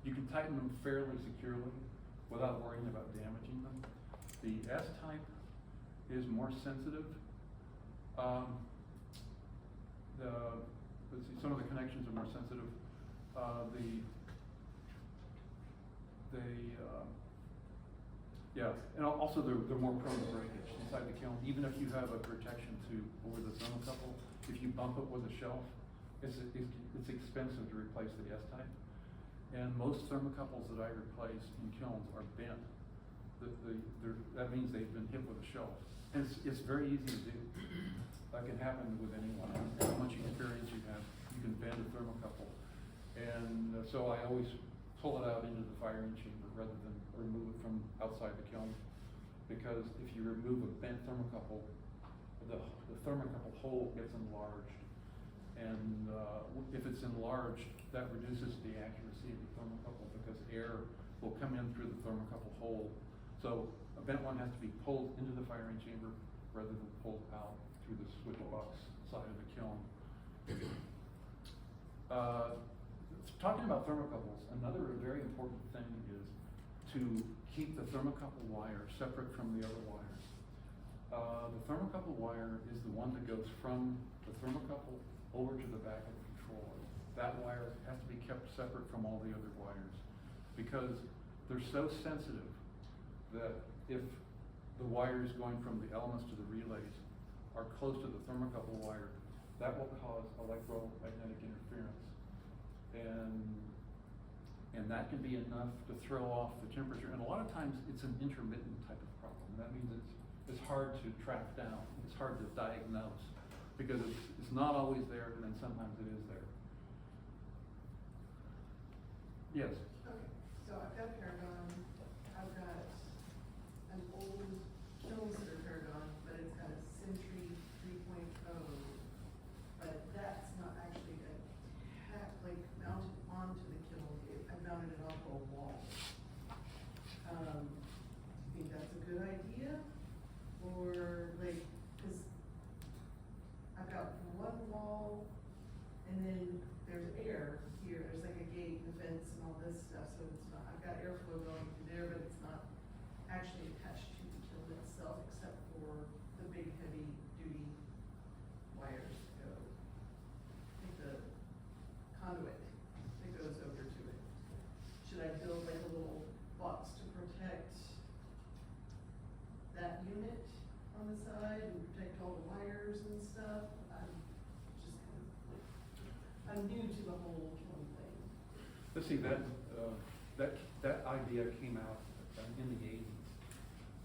You can tighten them fairly securely without worrying about damaging them. The S-type is more sensitive. Let's see, some of the connections are more sensitive. Yeah, and also they're more prone to breakage inside the kiln. Even if you have a protection tube over the thermocouple, if you bump it with a shelf, it's expensive to replace the S-type. And most thermocouples that I replace in kilns are bent. That means they've been hit with a shelf. And it's very easy to do. That can happen with anyone. How much experience you have, you can bend a thermocouple. And so I always pull it out into the firing chamber rather than remove it from outside the kiln. Because if you remove a bent thermocouple, the thermocouple hole gets enlarged. And if it's enlarged, that reduces the accuracy of the thermocouple because air will come in through the thermocouple hole. So a bent one has to be pulled into the firing chamber rather than pulled out through the switch box side of the kiln. Talking about thermocouples, another very important thing is to keep the thermocouple wire separate from the other wires. The thermocouple wire is the one that goes from the thermocouple over to the back of the controller. That wire has to be kept separate from all the other wires because they're so sensitive that if the wires going from the elements to the relays are close to the thermocouple wire, that will cause electromagnetic interference. And that can be enough to throw off the temperature. And a lot of times it's an intermittent type of problem. That means it's hard to track down. It's hard to diagnose because it's not always there and then sometimes it is there. Yes? Okay, so I've got Paragon, I've got an old Kiln Paragon, but it's got a Sentry 3.0, but that's not actually mounted onto the kiln. I've mounted it onto a wall. Do you think that's a good idea? Or cause I've got one wall and then there's air here, there's like a gate, the fence and all this stuff, so it's not, I've got airflow going through there, but it's not actually attached to the kiln itself, except for the big heavy duty wires that go, like the conduit that goes over to it. Should I build like a little box to protect that unit on the side and protect all the wires and stuff? I'm just kind of I'm new to the whole kiln thing. Let's see, that idea came out in the 80s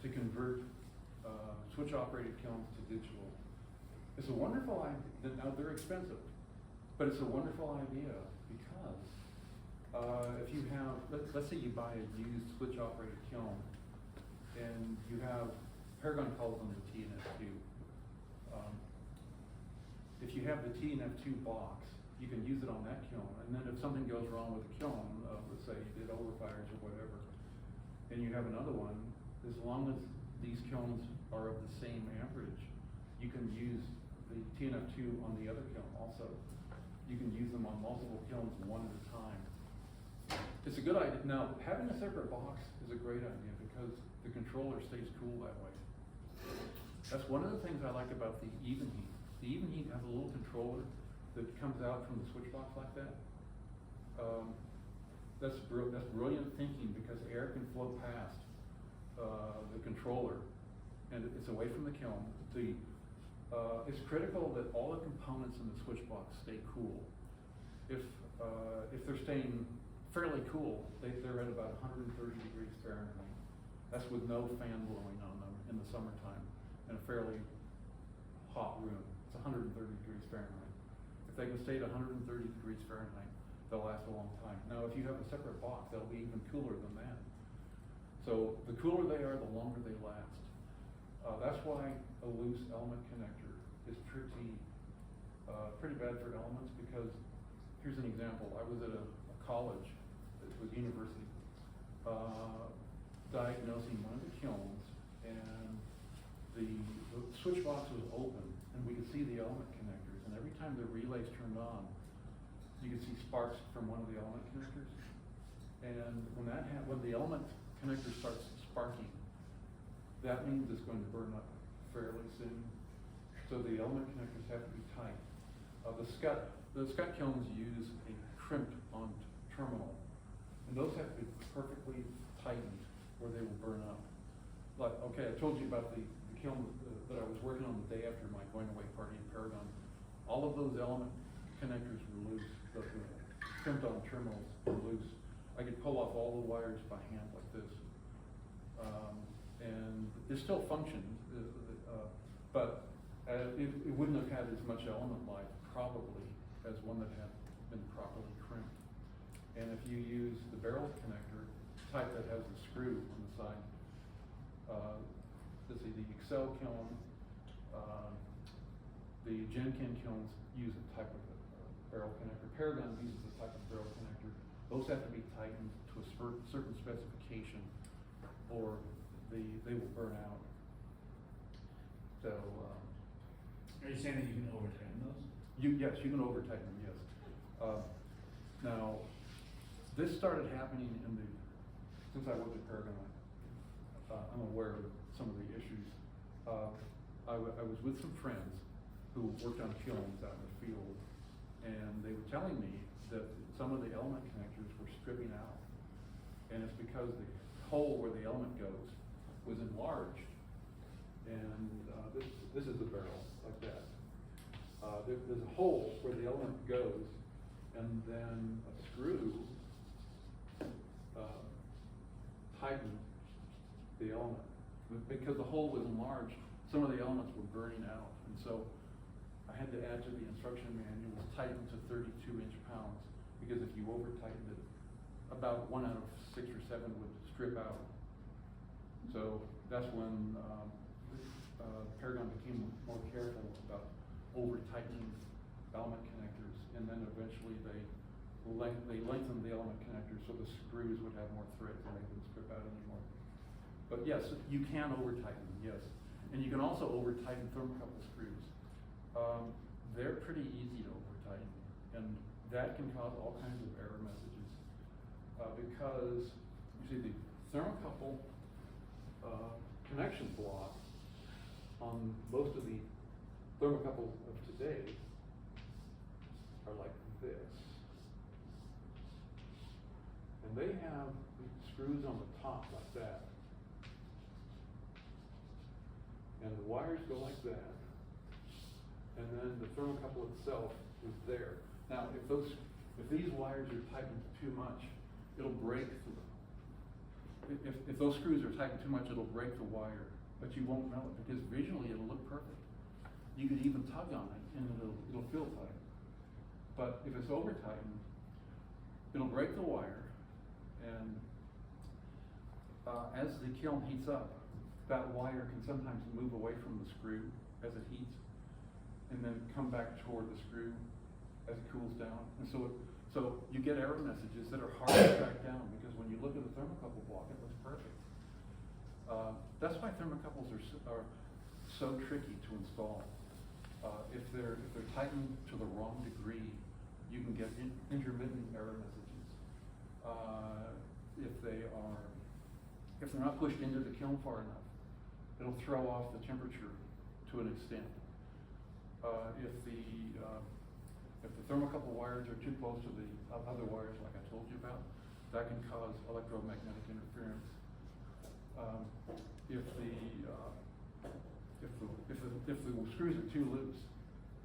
to convert switch operated kilns to digital. It's a wonderful idea. Now they're expensive, but it's a wonderful idea because if you have, let's say you buy a used switch operated kiln and you have, Paragon calls them the TNF2. If you have the TNF2 box, you can use it on that kiln, and then if something goes wrong with the kiln, let's say it overfires or whatever, and you have another one, as long as these kilns are of the same amperage, you can use the TNF2 on the other kiln also. You can use them on multiple kilns one at a time. It's a good idea. Now, having a separate box is a great idea because the controller stays cool that way. That's one of the things I like about the Even Heat. The Even Heat has a little controller that comes out from the switch box like that. That's brilliant thinking, because air can flow past the controller, and it's away from the kiln. It's critical that all the components in the switch box stay cool. If they're staying fairly cool, they're at about 130 degrees Fahrenheit. That's with no fan blowing on them in the summertime in a fairly hot room. It's 130 degrees Fahrenheit. If they can stay at 130 degrees Fahrenheit, they'll last a long time. Now, if you have a separate box, they'll be even cooler than that. So the cooler they are, the longer they last. That's why a loose element connector is pretty bad for elements, because here's an example. I was at a college, it was university, diagnosing one of the kilns, and the switch box was open, and we could see the element connectors, and every time the relays turned on, you could see sparks from one of the element connectors. And when the element connector starts sparking, that means it's going to burn up fairly soon. So the element connectors have to be tight. The scut kilns use a crimped on terminal, and those have to be perfectly tightened or they will burn up. Like, okay, I told you about the kiln that I was working on the day after my going away party in Paragon. All of those element connectors were loose. The crimped on terminals were loose. I could pull off all the wires by hand like this. And it still functioned, but it wouldn't have had as much element life, probably, as one that had been properly crimped. And if you use the barrel connector type that has a screw on the side, let's see, the Excel kiln, the Genkin kilns use a type of barrel connector. Paragon uses a type of barrel connector. Those have to be tightened to a certain specification, or they will burn out. So, Are you saying that you can over tighten those? yes, you can over tighten them, yes. Now, this started happening since I worked at Paragon, I'm aware of some of the issues. I was with some friends who worked on kilns out in the field, and they were telling me that some of the element connectors were stripping out. And it's because the hole where the element goes was enlarged. And this is the barrel, like that. There's a hole where the element goes, and then a screw tightened the element. Because the hole was enlarged, some of the elements were burning out. And so I had to add to the instruction manual, tighten to 32-inch pounds, because if you over tightened it, about 1 out of 6 or 7 would strip out. So that's when Paragon became more careful about over tightening element connectors, and then eventually they lengthened the element connectors so the screws would have more threads and they wouldn't strip out anymore. But yes, you can over tighten them, yes. And you can also over tighten thermocouple screws. They're pretty easy to over tighten, and that can cause all kinds of error messages. Because you see the thermocouple connection block on most of the thermocouples of today are like this. And they have screws on the top like that. And the wires go like that. And then the thermocouple itself is there. Now, if these wires are tightened too much, it'll break if those screws are tightened too much, it'll break the wire, but you won't know it, because visually it'll look perfect. You could even tug on it and it'll feel tight. But if it's over tightened, it'll break the wire, and as the kiln heats up, that wire can sometimes move away from the screw as it heats, and then come back toward the screw as it cools down. And so you get error messages that are hard to track down, because when you look at the thermocouple block, it looks perfect. That's why thermocouples are so tricky to install. If they're tightened to the wrong degree, you can get intermittent error messages. If they're not pushed into the kiln far enough, it'll throw off the temperature to an extent. If thermocouple wires are too close to the other wires like I told you about, that can cause electromagnetic interference. If the screws are too loose,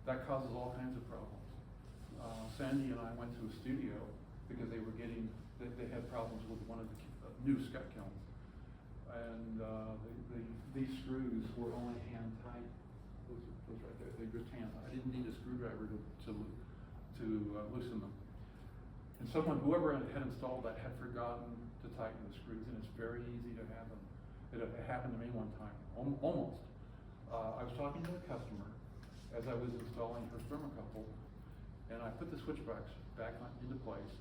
that causes all kinds of problems. Sandy and I went to a studio because they had problems with one of the new scut kilns. And these screws were only hand tight. Those right there, they're just hand tight. I didn't need a screwdriver to loosen them. And whoever had installed that had forgotten to tighten the screws, and it's very easy to have them. It happened to me one time, almost. I was talking to a customer as I was installing her thermocouple, and I put the switch box back into place,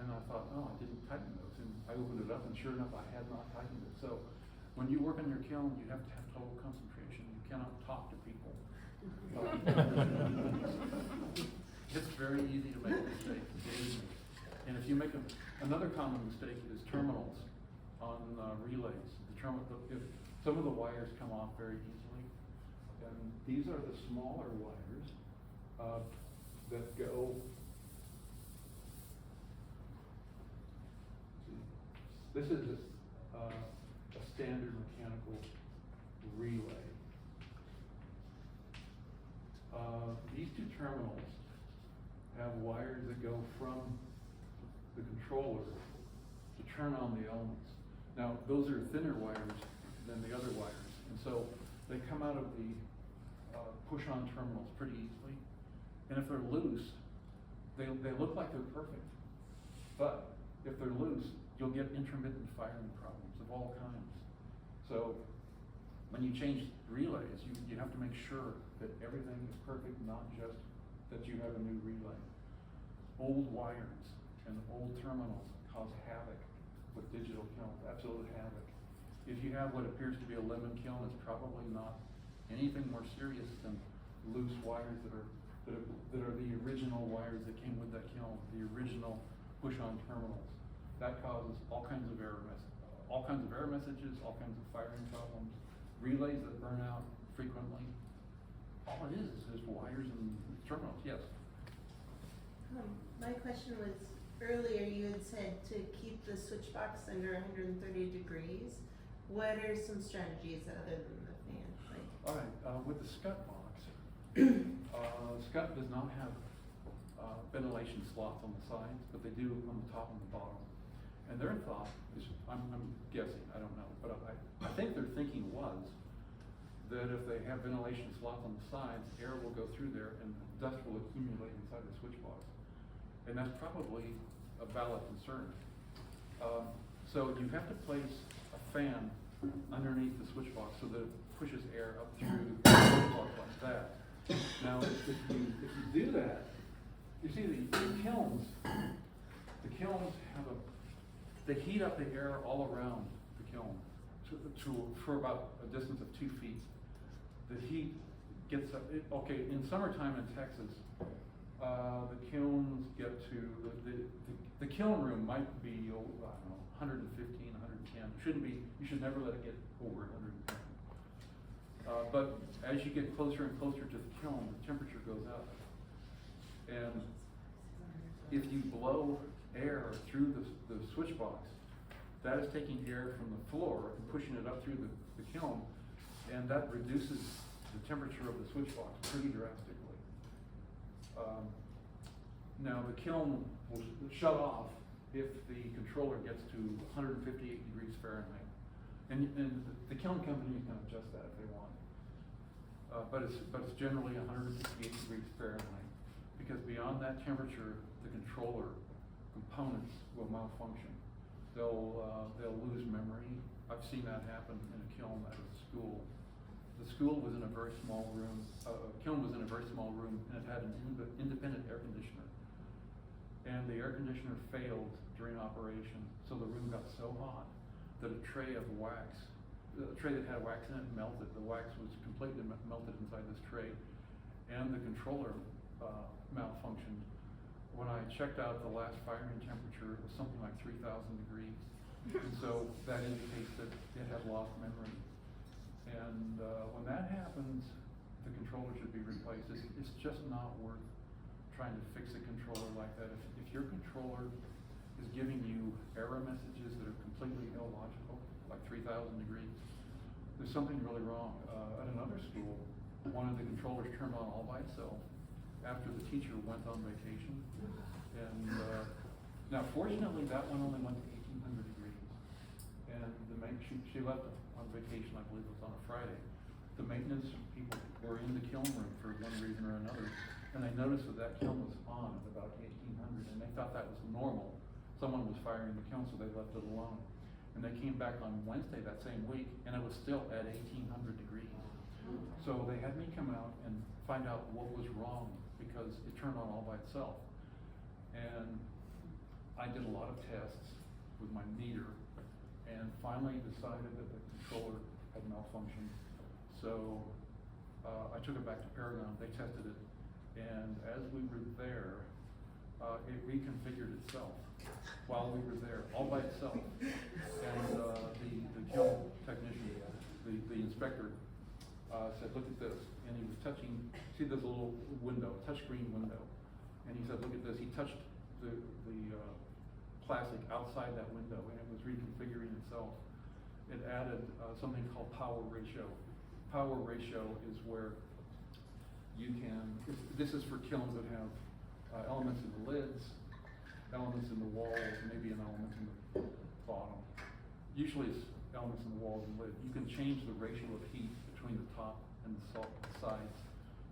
and I thought, oh, I didn't tighten those, and I opened it up, and sure enough, I had not tightened it. So when you work on your kiln, you have to have total concentration. You cannot talk to people. It's very easy to make a mistake. And if you make another common mistake is terminals on relays. If some of the wires come off very easily, and these are the smaller wires that go. This is a standard mechanical relay. These two terminals have wires that go from the controller to turn on the elements. Now, those are thinner wires than the other wires, and so they come out of the push-on terminals pretty easily. And if they're loose, they look like they're perfect. But if they're loose, you'll get intermittent firing problems of all kinds. So when you change relays, you have to make sure that everything is perfect, not just that you have a new relay. Old wires and old terminals cause havoc with digital kilns, absolute havoc. If you have what appears to be a lemon kiln, it's probably not anything more serious than loose wires that are the original wires that came with that kiln, the original push-on terminals. That causes all kinds of error messages, all kinds of firing problems, relays that burn out frequently. All it is just wires and terminals. Yes. My question was, earlier you had said to keep the switch box under 130 degrees. What are some strategies other than the fan? All right, with the scut box, scut does not have ventilation slots on the sides, but they do on the top and the bottom. And their thought is, I'm guessing, I don't know, but I think their thinking was that if they have ventilation slots on the sides, air will go through there and dust will accumulate inside the switch box. And that's probably a valid concern. So you have to place a fan underneath the switch box so that it pushes air up through the switch box like that. Now, if you do that, you see the kilns they heat up the air all around the kiln for about a distance of 2 feet. The heat gets up, okay, in summertime in Texas, the kilns get to, the kiln room might be, I don't know, 115, 110. Shouldn't be, you should never let it get over 110. But as you get closer and closer to the kiln, the temperature goes up. And if you blow air through the switch box, that is taking air from the floor and pushing it up through the kiln, and that reduces the temperature of the switch box pretty drastically. Now the kiln will shut off if the controller gets to 158 degrees Fahrenheit. And the kiln company can adjust that if they want. But it's generally 158 degrees Fahrenheit, because beyond that temperature, the controller components will malfunction. They'll lose memory. I've seen that happen in a kiln at a school. The school was in a very small room. Kiln was in a very small room, and it had an independent air conditioner. And the air conditioner failed during operation, so the room got so hot that a tray that had wax in it melted. The wax was completely melted inside this tray, and the controller malfunctioned. When I checked out the last firing temperature, it was something like 3,000 degrees. And so that indicates that it had lost memory. And when that happens, the controller should be replaced. It's just not worth trying to fix a controller like that. If your controller is giving you error messages that are completely illogical, like 3,000 degrees, there's something really wrong. At another school, one of the controllers turned on all by itself after the teacher went on vacation. And now fortunately that one only went to 1,800 degrees. And she left on vacation, I believe it was on a Friday. The maintenance people were in the kiln room for one reason or another, and they noticed that kiln was on at about 1,800, and they thought that was normal. Someone was firing the kiln, so they left it alone. And they came back on Wednesday that same week, and it was still at 1,800 degrees. So they had me come out and find out what was wrong, because it turned on all by itself. And I did a lot of tests with my meter, and finally decided that the controller had malfunctioned. So I took it back to Paragon, they tested it, and as we were there, it reconfigured itself while we were there, all by itself. And the kiln technician, the inspector, said, look at this. And he was touching, see this little window, touchscreen window. And he said, look at this. He touched the plastic outside that window, and it was reconfiguring itself. It added something called power ratio. Power ratio is where you can, this is for kilns that have elements in the lids, elements in the walls, maybe an element in the bottom. Usually it's elements in the walls and lid. You can change the ratio of heat between the top and the sides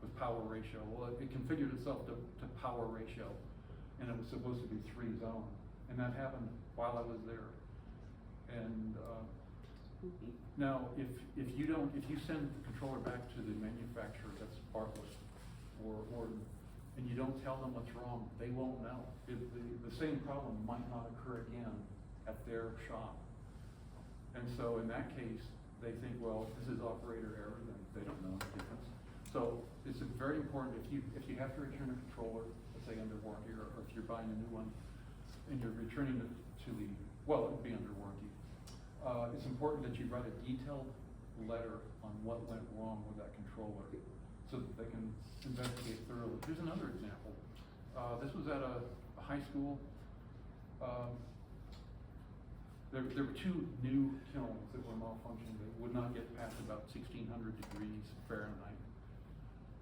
with power ratio. Well, it configured itself to power ratio, and it was supposed to be 3 zone. And that happened while I was there. And now, if you send the controller back to the manufacturer, that's Bartlett or Orton, and you don't tell them what's wrong, they won't know. The same problem might not occur again at their shop. And so in that case, they think, well, this is operator error, and they don't know the difference. So it's very important, if you have to return a controller, let's say under warranty, or if you're buying a new one, and you're returning it to the, well, it would be under warranty. It's important that you write a detailed letter on what went wrong with that controller, so that they can investigate thoroughly. Here's another example. This was at a high school. There were 2 new kilns that were malfunctioning. They would not get past about 1,600 degrees Fahrenheit.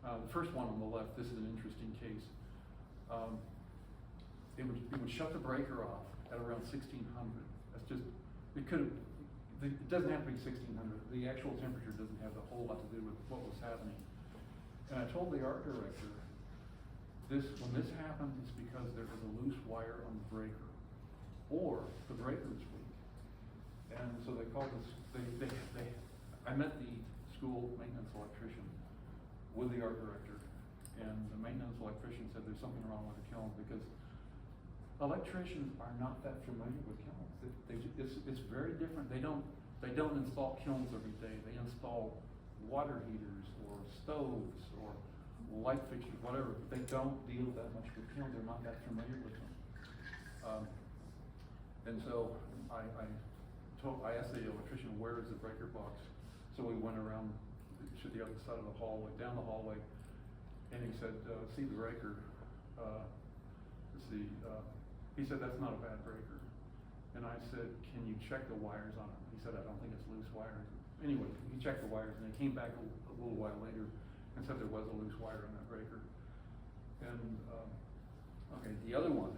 The first one on the left, this is an interesting case. It would shut the breaker off at around 1,600. That's just, it doesn't have to be 1,600. The actual temperature doesn't have a whole lot to do with what was happening. And I told the art director, when this happened, it's because there was a loose wire on the breaker, or the breaker is weak. And so they called this, I met the school maintenance electrician with the art director, and the maintenance electrician said there's something wrong with the kiln, because electricians are not that familiar with kilns. It's very different. They don't install kilns every day. They install water heaters or stoves or light fixtures, whatever. They don't deal that much with kilns. They're not that familiar with them. And so I asked the electrician, where is the breaker box? So we went around to the other side of the hallway, down the hallway, and he said, see the breaker. He said, that's not a bad breaker. And I said, can you check the wires on it? He said, I don't think it's loose wires. Anyway, he checked the wires, and he came back a little while later and said there was a loose wire on that breaker. And, okay, the other one.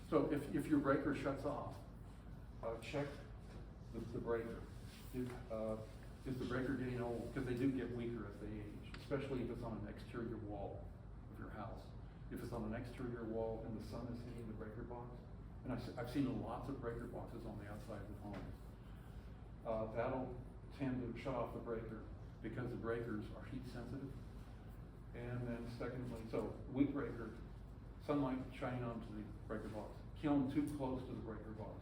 So if your breaker shuts off, check the breaker. Is the breaker getting old? Because they do get weaker as they age, especially if it's on an exterior wall of your house. If it's on an exterior wall and the sun is hitting the breaker box, and I've seen lots of breaker boxes on the outside of homes, that'll tend to shut off the breaker because the breakers are heat sensitive. And then secondly, so weak breaker, sunlight shining onto the breaker box, kiln too close to the breaker box,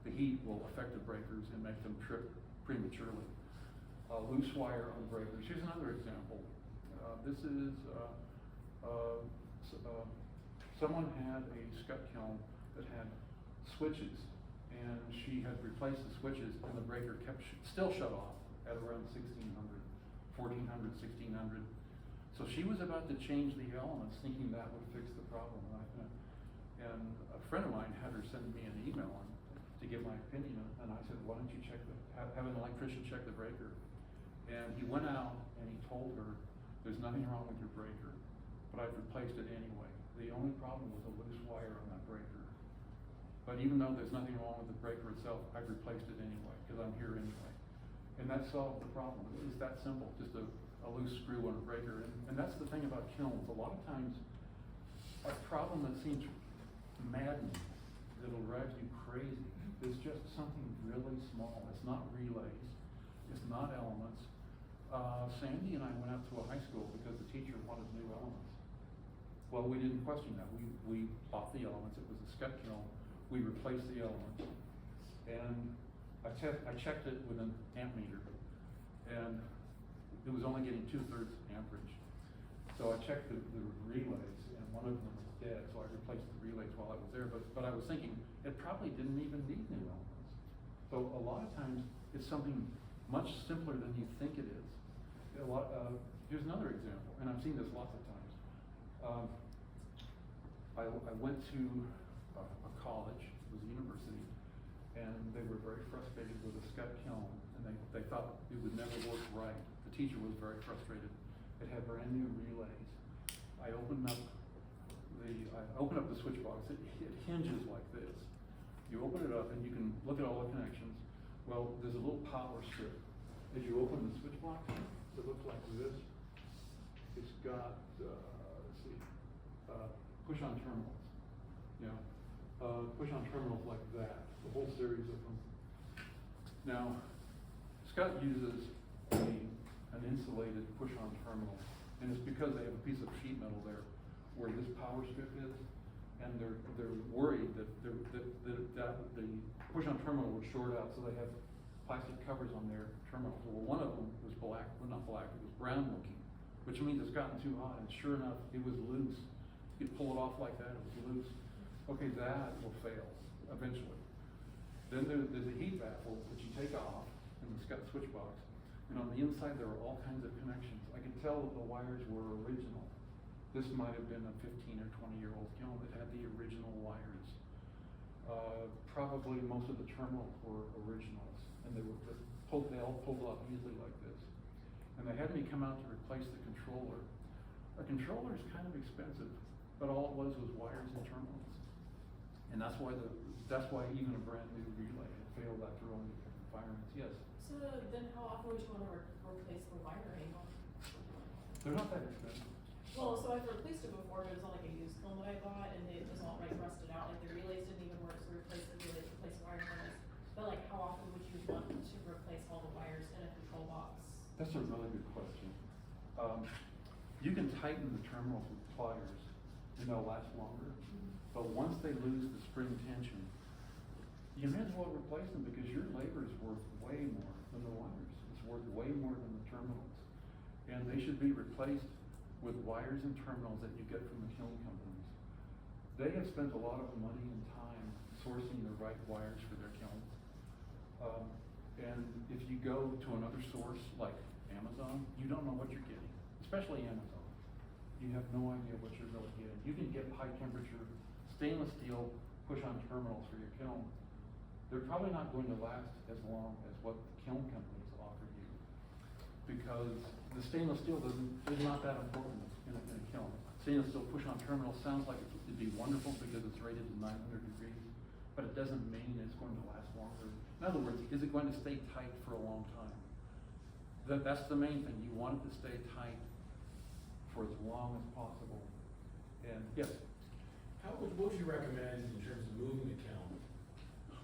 the heat will affect the breakers and make them trip prematurely. Loose wire on the breakers. Here's another example. This is someone had a scut kiln that had switches, and she had replaced the switches, and the breaker kept still shut off at around 1,600, 1,400, 1,600. So she was about to change the elements, thinking that would fix the problem. And a friend of mine had her send me an email to give my opinion, and I said, why don't you have an electrician check the breaker? And he went out and he told her, there's nothing wrong with your breaker, but I've replaced it anyway. The only problem was a loose wire on that breaker. But even though there's nothing wrong with the breaker itself, I've replaced it anyway, because I'm here anyway. And that solved the problem. It was that simple, just a loose screw on a breaker. And that's the thing about kilns. A lot of times, a problem that seems maddening, that'll drive you crazy, is just something really small. It's not relays, it's not elements. Sandy and I went out to a high school because the teacher wanted new elements. Well, we didn't question that. We bought the elements. It was a skep kiln. We replaced the elements. And I checked it with an amp meter, and it was only getting 2/3 amperage. So I checked the relays, and one of them was dead, so I replaced the relays while I was there. But I was thinking, it probably didn't even need new elements. So a lot of times, it's something much simpler than you think it is. Here's another example, and I've seen this lots of times. I went to a college, it was a university, and they were very frustrated with a skep kiln, and they thought it would never work right. The teacher was very frustrated. It had brand new relays. I opened up the switch box. It hinges like this. You open it up and you can look at all the connections. Well, there's a little power strip. As you open the switch box, it looks like this. It's got, push-on terminals. Push-on terminals like that, a whole series of them. Now, Scott uses an insulated push-on terminal, and it's because they have a piece of sheet metal there where this power strip is, and they're worried that the push-on terminal would short out, so they have plastic covers on their terminals. Well, one of them was black, well, not black, it was brown looking, which means it's gotten too hot, and sure enough, it was loose. You could pull it off like that, it was loose. Okay, that will fail eventually. Then there's a heat baffle that you take off, and it's got the switch box, and on the inside there are all kinds of connections. I could tell that the wires were original. This might have been a 15 or 20-year-old kiln that had the original wires. Probably most of the terminals were originals, and they all pulled off easily like this. And they had me come out to replace the controller. A controller is kind of expensive, but all it was wires and terminals. And that's why even a brand new relay had failed after only a couple firings. Yes? So then how often would you want to replace the wiring? They're not that expensive. Well, so I've replaced it before, but it was on like a used kiln that I bought, and it was all like rusted out, like the relays didn't even work, so we replaced the relays, replaced the wire harness. But like, how often would you want to replace all the wires in a control box? That's a really good question. You can tighten the terminals with pliers, and they'll last longer. But once they lose the spring tension, you may as well replace them, because your labor is worth way more than the wires. It's worth way more than the terminals. And they should be replaced with wires and terminals that you get from the kiln companies. They have spent a lot of money and time sourcing the right wires for their kilns. And if you go to another source like Amazon, you don't know what you're getting, especially Amazon. You have no idea what you're really getting. You can get high temperature stainless steel push-on terminals for your kiln. They're probably not going to last as long as what the kiln companies offer you, because the stainless steel is not that important in a kiln. Stainless steel push-on terminal sounds like it'd be wonderful because it's rated to 900 degrees, but it doesn't mean it's going to last longer. In other words, is it going to stay tight for a long time? That's the main thing. You want it to stay tight for as long as possible. And yes? What would you recommend in terms of moving the kiln?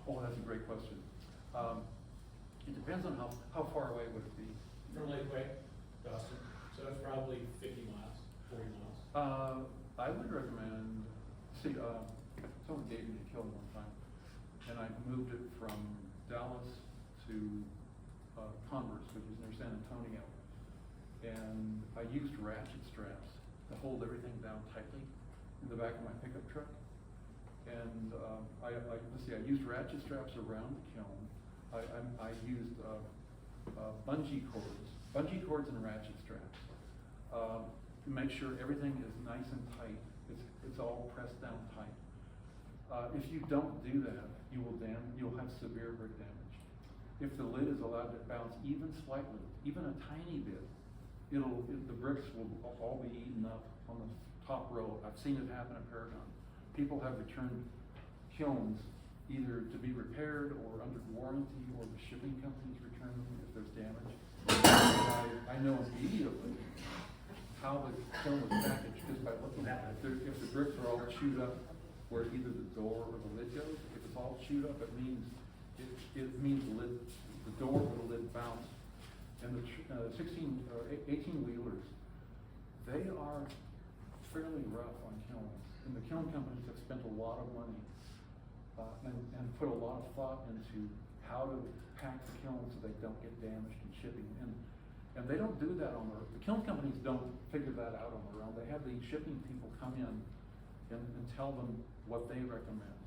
Oh, that's a great question. It depends on how far away would it be. From Lakeway, Dustin, so that's probably 50 miles, 40 miles. I would recommend, someone gave me a kiln one time, and I moved it from Dallas to Converse, which is near San Antonio. And I used ratchet straps to hold everything down tightly in the back of my pickup truck. And I used ratchet straps around the kiln. I used bungee cords and ratchet straps. make sure everything is nice and tight. It's all pressed down tight. If you don't do that, you'll have severe brick damage. If the lid is allowed to bounce even slightly, even a tiny bit, the bricks will all be eaten up on the top row. I've seen it happen at Paragon. People have returned kilns either to be repaired or under warranty, or the shipping companies return them if there's damage. I know immediately how the kiln was packaged just by looking at it. If the bricks are all chewed up where either the door or the lid goes, if it's all chewed up, it means the door or the lid bounced. And the 16 or 18 wheelers, they are fairly rough on kilns. And the kiln companies have spent a lot of money and put a lot of thought into how to pack the kilns so they don't get damaged in shipping. And they don't do that on their own. The kiln companies don't figure that out on their own. They have the shipping people come in and tell them what they recommend.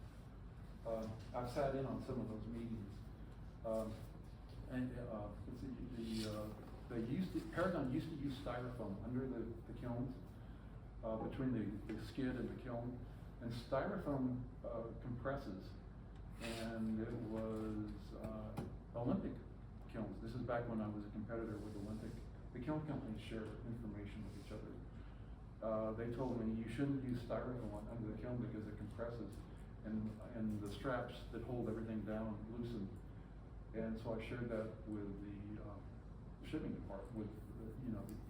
I've sat in on some of those meetings. Paragon used to use styrofoam under the kilns, between the skid and the kiln. And styrofoam compresses, and it was Olympic kilns. This is back when I was a competitor with Olympic. The kiln companies share information with each other. They told me you shouldn't use styrofoam under the kiln because it compresses, and the straps that hold everything down loosen. And so I shared that with the shipping department, with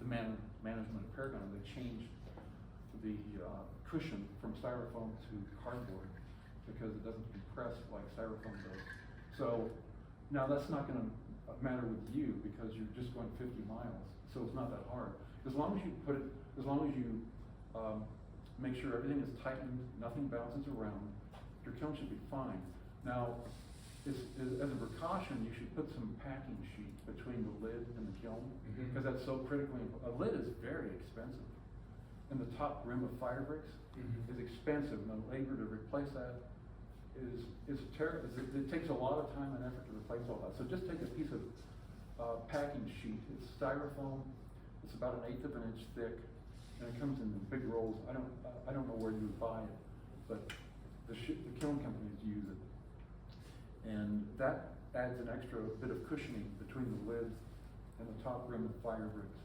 the management of Paragon. They changed the cushion from styrofoam to cardboard because it doesn't compress like styrofoam does. So now that's not going to matter with you because you're just going 50 miles, so it's not that hard. As long as you make sure everything is tightened, nothing bounces around, your kiln should be fine. Now, as a precaution, you should put some packing sheet between the lid and the kiln because that's so critically important. A lid is very expensive. And the top rim of firebricks is expensive, and the labor to replace that is terrible. It takes a lot of time and effort to replace all that. So just take a piece of packing sheet. It's styrofoam. It's about 1/8 of an inch thick, and it comes in big rolls. I don't know where you would buy it, but the kiln companies use it, and that adds an extra bit of cushioning between the lid and the top rim of firebricks.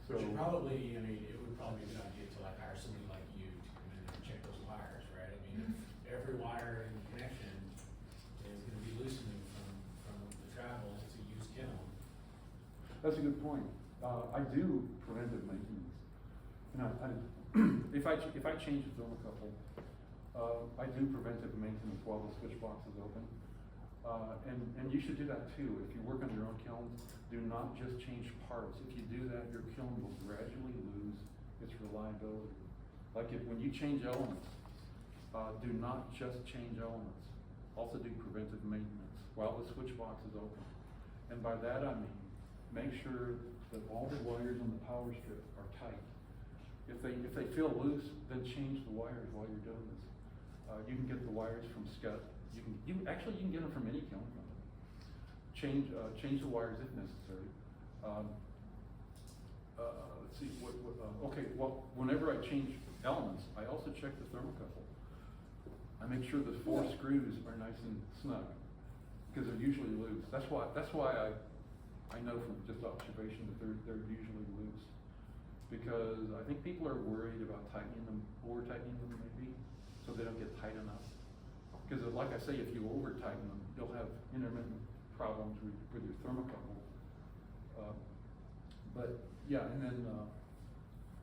So But you probably, it would probably be a good idea to like hire somebody like you to come in and check those wires, right? I mean, if every wire in the connection is gonna be loosening from the travel to use kiln. that's a good point. I do preventive maintenance. And if I change the thermocouple, I do preventive maintenance while the switch box is open. And you should do that too. If you work on your own kilns, do not just change parts. If you do that, your kiln will gradually lose its reliability. Like when you change elements, do not just change elements. Also do preventive maintenance while the switch box is open. And by that I mean, make sure that all the wires on the power strip are tight. If they feel loose, then change the wires while you're doing this. You can get the wires from Scott. You can get them from any kiln company. Change the wires if necessary. Let's see. Well, whenever I change elements, I also check the thermocouple. I make sure the 4 screws are nice and snug because they're usually loose. That's why I know from just observation that they're usually loose, because I think people are worried about tightening them, over tightening them maybe, so they don't get tight enough. Because like I say, if you over tighten them, you'll have intermittent problems with your thermocouple. But yeah, and then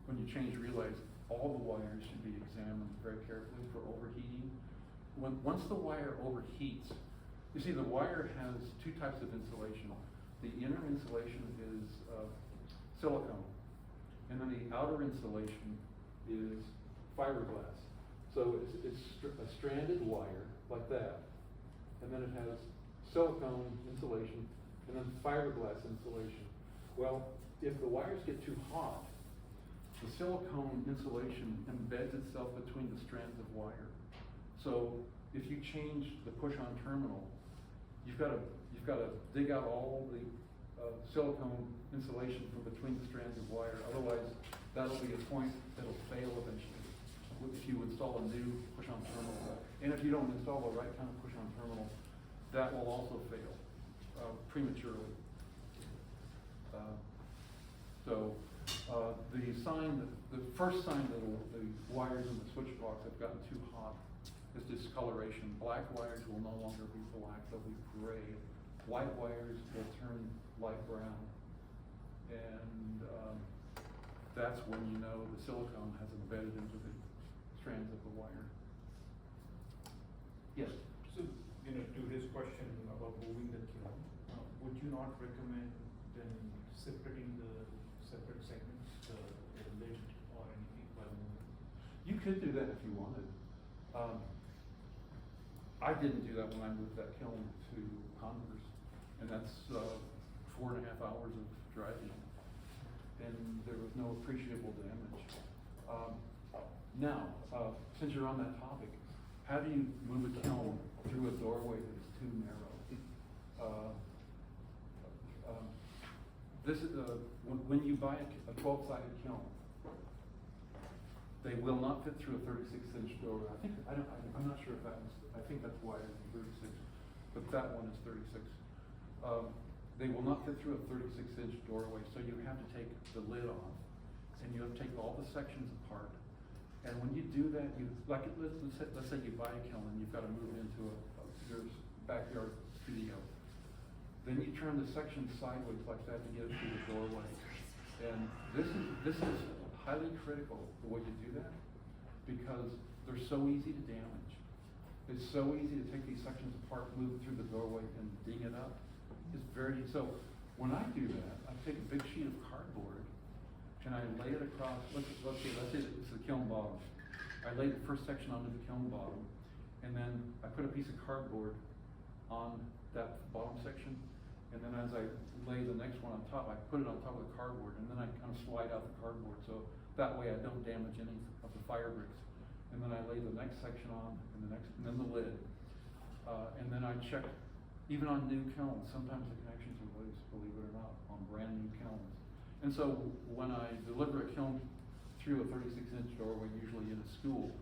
when you change relays, all the wires should be examined very carefully for overheating. Once the wire overheats, you see the wire has 2 types of insulation. The inner insulation is silicone, and then the outer insulation is fiberglass. So it's a stranded wire like that, and then it has silicone insulation, and then fiberglass insulation. Well, if the wires get too hot, the silicone insulation embeds itself between the strands of wire. So if you change the push-on terminal, you've got to dig out all the silicone insulation from between the strands of wire. Otherwise, that'll be a point that'll fail eventually. If you install a new push-on terminal, and if you don't install the right kind of push-on terminal, that will also fail prematurely. The sign, the first sign that the wires in the switch box have gotten too hot is discoloration. Black wires will no longer be black, they'll be gray. White wires will turn light brown. And that's when you know the silicone has embedded into the strands of the wire. Yes? So, to his question about moving the kiln, would you not recommend then separating the separate segments, the lid or anything while moving? You could do that if you wanted. I didn't do that when I moved that kiln to Converse, and that's 4.5 hours of driving, and there was no appreciable damage. Now, since you're on that topic, how do you move a kiln through a doorway that is too narrow? This is when you buy a 12-sided kiln, they will not fit through a 36-inch doorway. I'm not sure if that was, I think that's wider than 36, but that one is 36. They will not fit through a 36-inch doorway, so you have to take the lid off, and you have to take all the sections apart. And when you do that, let's say you buy a kiln and you've got to move it into your backyard studio. Then you turn the section sideways like that to get it through the doorway. And this is highly critical the way you do that, because they're so easy to damage. It's so easy to take these sections apart, move it through the doorway, and ding it up. It's very, so when I do that, I take a big sheet of cardboard and I lay it across, let's say it's the kiln bottom. I lay the first section onto the kiln bottom, and then I put a piece of cardboard on that bottom section, and then as I lay the next one on top, I put it on top of the cardboard, and then I kind of slide out the cardboard, so that way I don't damage any of the fire bricks. And then I lay the next section on, and then the lid. And then I check, even on new kilns, sometimes the connections are loose, believe it or not, on brand new kilns. And so when I deliver a kiln through a 36-inch doorway, usually in a school,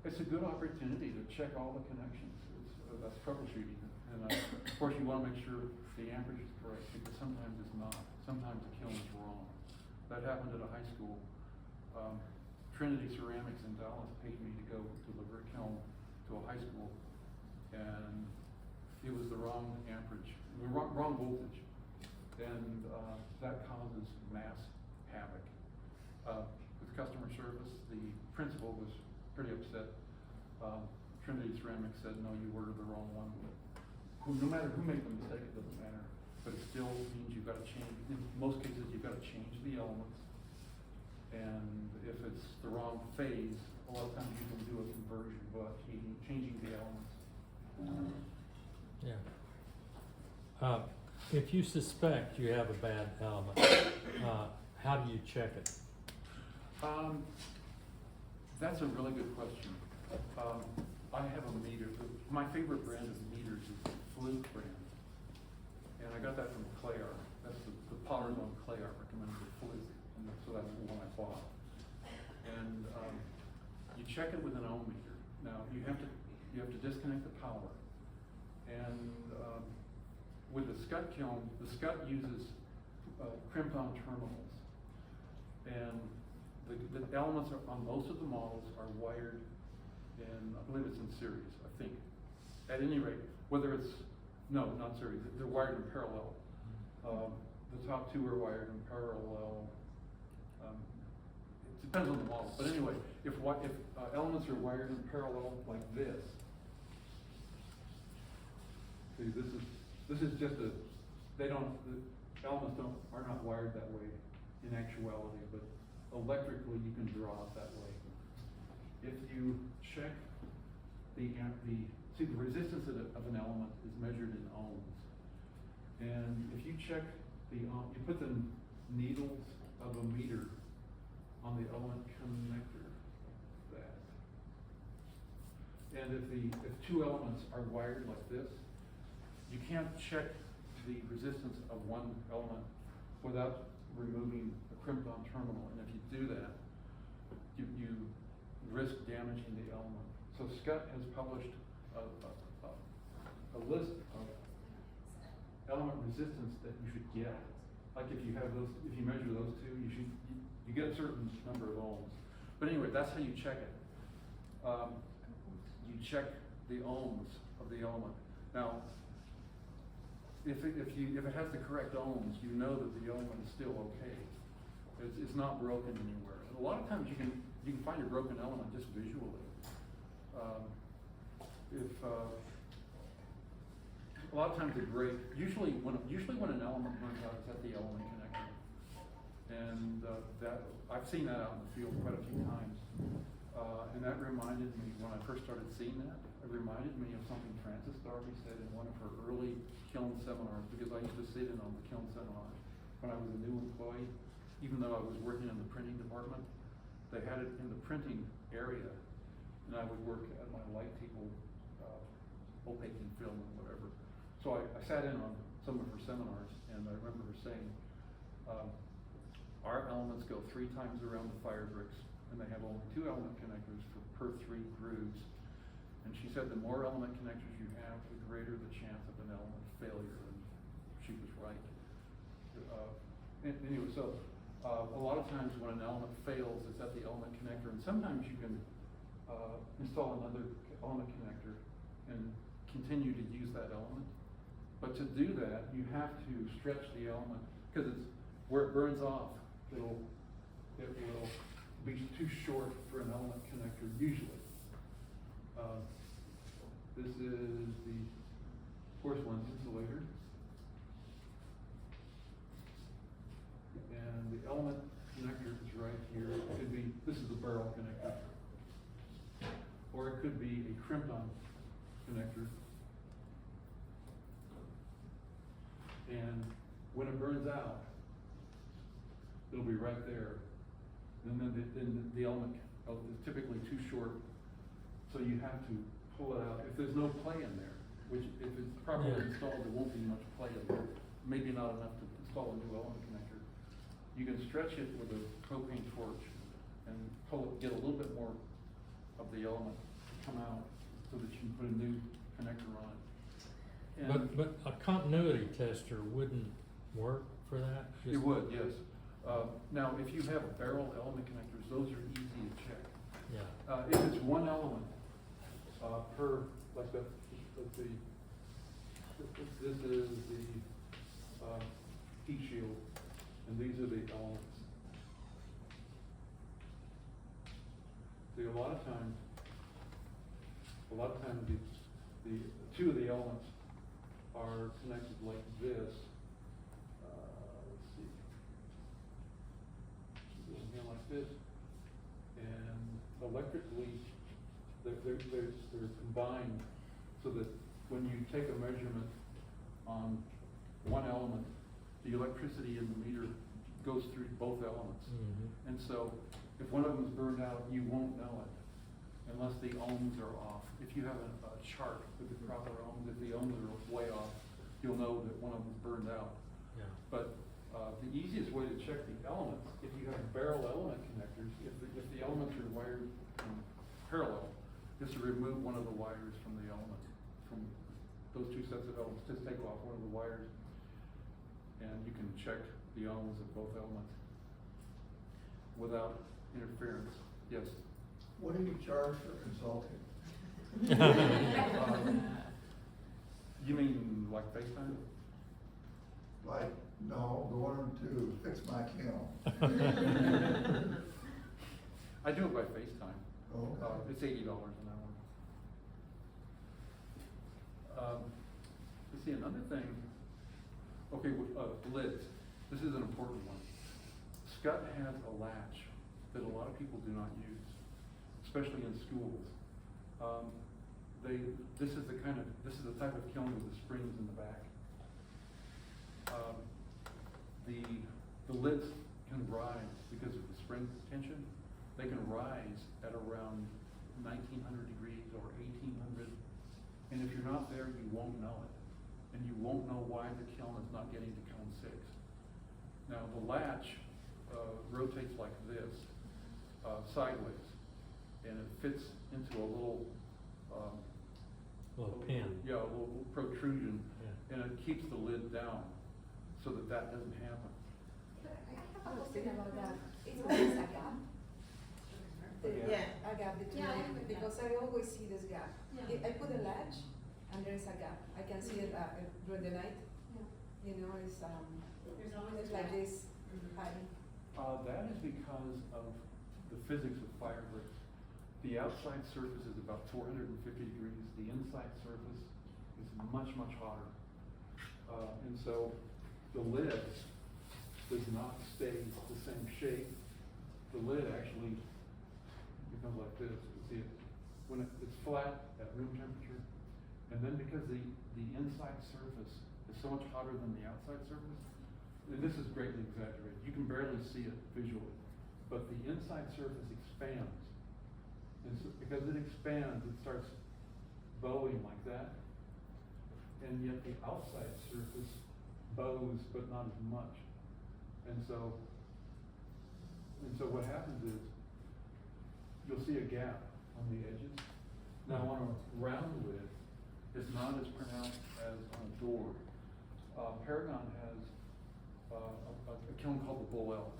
it's a good opportunity to check all the connections. That's troubleshooting. And of course you want to make sure the amperage is correct, because sometimes it's not. Sometimes the kiln is wrong. That happened at a high school. Trinity Ceramics in Dallas paid me to go deliver a kiln to a high school, and it was the wrong amperage, the wrong voltage, and that causes mass havoc. With customer service, the principal was pretty upset. Trinity Ceramics said, no, you ordered the wrong one. No matter who made the mistake, it doesn't matter, but it still means you've got to change, in most cases, you've got to change the elements. And if it's the wrong phase, a lot of times you can do a conversion without changing the elements. Yeah. If you suspect you have a bad element, how do you check it? That's a really good question. I have a meter. My favorite brand of meters is the Fluke brand. And I got that from Claire. That's the Potter's on Claire recommended the Fluke. And so that's the one I bought. And you check it with an ohm meter. Now you have to disconnect the power. And with the Scott kiln, the Scott uses crimped-on terminals, and the elements on most of the models are wired in, I believe it's in series, I think. At any rate, whether it's, no, not series, they're wired in parallel. The top two are wired in parallel. It depends on the model, but anyway, if elements are wired in parallel like this, see, this is just the elements are not wired that way in actuality, but electrically you can draw it that way. If you check the resistance of an element is measured in ohms. And if you check you put the needles of a meter on the element connector, like that. And if two elements are wired like this, you can't check the resistance of one element without removing a crimped-on terminal, and if you do that, you risk damaging the element. So Scott has published a list of element resistance that you should get. Like if you have those, if you measure those two, you get a certain number of ohms. But anyway, that's how you check it. You check the ohms of the element. Now, if it has the correct ohms, you know that the element is still okay. It's not broken anywhere. And a lot of times you can find a broken element just visually. A lot of times it breaks. Usually when an element runs out, it's at the element connector, and that I've seen that out in the field quite a few times. And that reminded me, when I first started seeing that, it reminded me of something Frances Darby said in one of her early kiln seminars, because I used to sit in on the kiln seminars when I was a new employee, even though I was working in the printing department. They had it in the printing area, and I would work at my light table, opaquing film and whatever. So I sat in on some of her seminars, and I remember her saying, our elements go 3 times around the firebricks, and they have only 2 element connectors per 3 grooves. And she said the more element connectors you have, the greater the chance of an element failure, and she was right. Anyway, so a lot of times when an element fails, it's at the element connector, and sometimes you can install another element connector and continue to use that element. But to do that, you have to stretch the element, because it's where it burns off, it will be too short for an element connector usually. This is the porcelain insulator. And the element connector is right here. It could be, this is the barrel connector. Or it could be a crimped-on connector. And when it burns out, it'll be right there. And then the element is typically too short, so you have to pull it out. If there's no play in there, which if it's properly installed, there won't be much play in there. Maybe not enough to install a new element connector. You can stretch it with a propane torch and pull it, get a little bit more of the element to come out so that you can put a new connector on it. And But a continuity tester wouldn't work for that? it would, yes. Now, if you have barrel element connectors, those are easy to check. Yeah. If it's one element per, like this is the heat shield, and these are the elements. See, a lot of times the 2 of the elements are connected like this. Let's see. Going here like this, and electrically they're combined so that when you take a measurement on one element, the electricity in the meter goes through both elements. Mm-hmm. And so if one of them is burned out, you won't know it unless the ohms are off. If you have a chart with the proper ohms, if the ohms are way off, you'll know that one of them is burned out. Yeah. But the easiest way to check the elements, if you have barrel element connectors, if the elements are wired in parallel, is to remove one of the wires from the element, from those 2 sets of elements. Just take off one of the wires, and you can check the ohms of both elements without interference. Yes? What do you charge for consulting? You mean like FaceTime? Like, no, going to fix my kiln. I do it by FaceTime. Oh, okay. It's $80 an hour. Let's see, another thing. Okay, lids. This is an important one. Scott has a latch that a lot of people do not use, especially in schools. This is the type of kiln with the springs in the back. The lids can rise because of the spring tension. They can rise at around 1900 degrees or 1800. And if you're not there, you won't know it. And you won't know why the kiln is not getting to cone 6. Now, the latch, rotates like this, sideways, and it fits into a little, Little pin. Yeah, a little protrusion, Yeah. and it keeps the lid down, so that that doesn't happen. I was thinking about that. It's always a gap. Yeah. A gap between, Yeah, I agree with because I always see this gap. Yeah. I put a latch and there is a gap. I can see it during the night, you know, There's always it's a like gap. this high. That is because of the physics of firebricks. The outside surface is about 450 degrees, the inside surface is much, much hotter. And so the lid does not stay the same shape. The lid actually becomes like this. You see it when it's flat at room temperature, and then because the inside surface is so much hotter than the outside surface, and this is greatly exaggerated, you can barely see it visually, but the inside surface expands. And so, because it expands, it starts bowing like that, and yet the outside surface bows, but not as much. And so what happens is, you'll see a gap on the edges. Now, on a round lid, it's not as pronounced as on a door. Paragon has a kiln called the Bull Elk.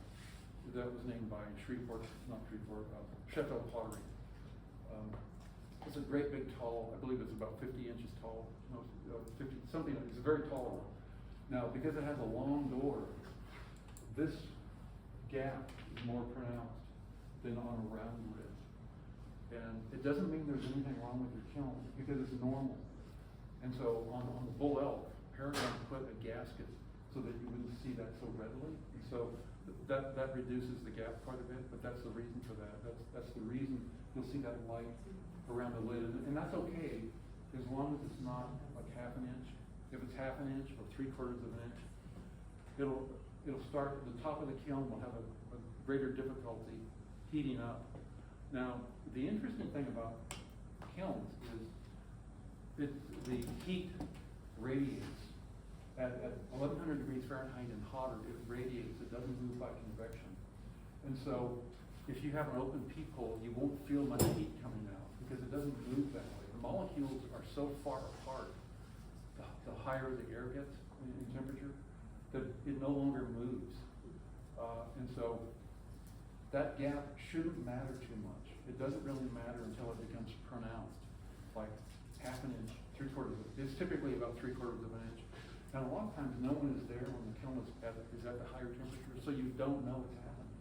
That was named by Sheffield Pottery. It's a great big tall, I believe it's about 50 inches tall, no, 50, something, it's a very tall one. Now, because it has a long door, this gap is more pronounced than on a round lid. And it doesn't mean there's anything wrong with your kiln, because it's normal. And so on the Bull Elk, Paragon put a gasket so that you wouldn't see that so readily. And so that reduces the gap quite a bit, but that's the reason for that. That's the reason you'll see that light around the lid. And that's okay, as long as it's not like half an inch. If it's half an inch or 3/4 of an inch, it'll start, the top of the kiln will have a greater difficulty heating up. Now, the interesting thing about kilns is the heat radiates at 1100 degrees Fahrenheit and hotter. It radiates, it doesn't move by convection. And so if you have an open peephole, you won't feel much heat coming out because it doesn't move that way. The molecules are so far apart, the higher the air gets in temperature, that it no longer moves. And so that gap shouldn't matter too much. It doesn't really matter until it becomes pronounced, like half an inch, 3/4 of it. It's typically about 3/4 of an inch. And a lot of times no one is there when the kiln is at the higher temperature, so you don't know it's happening.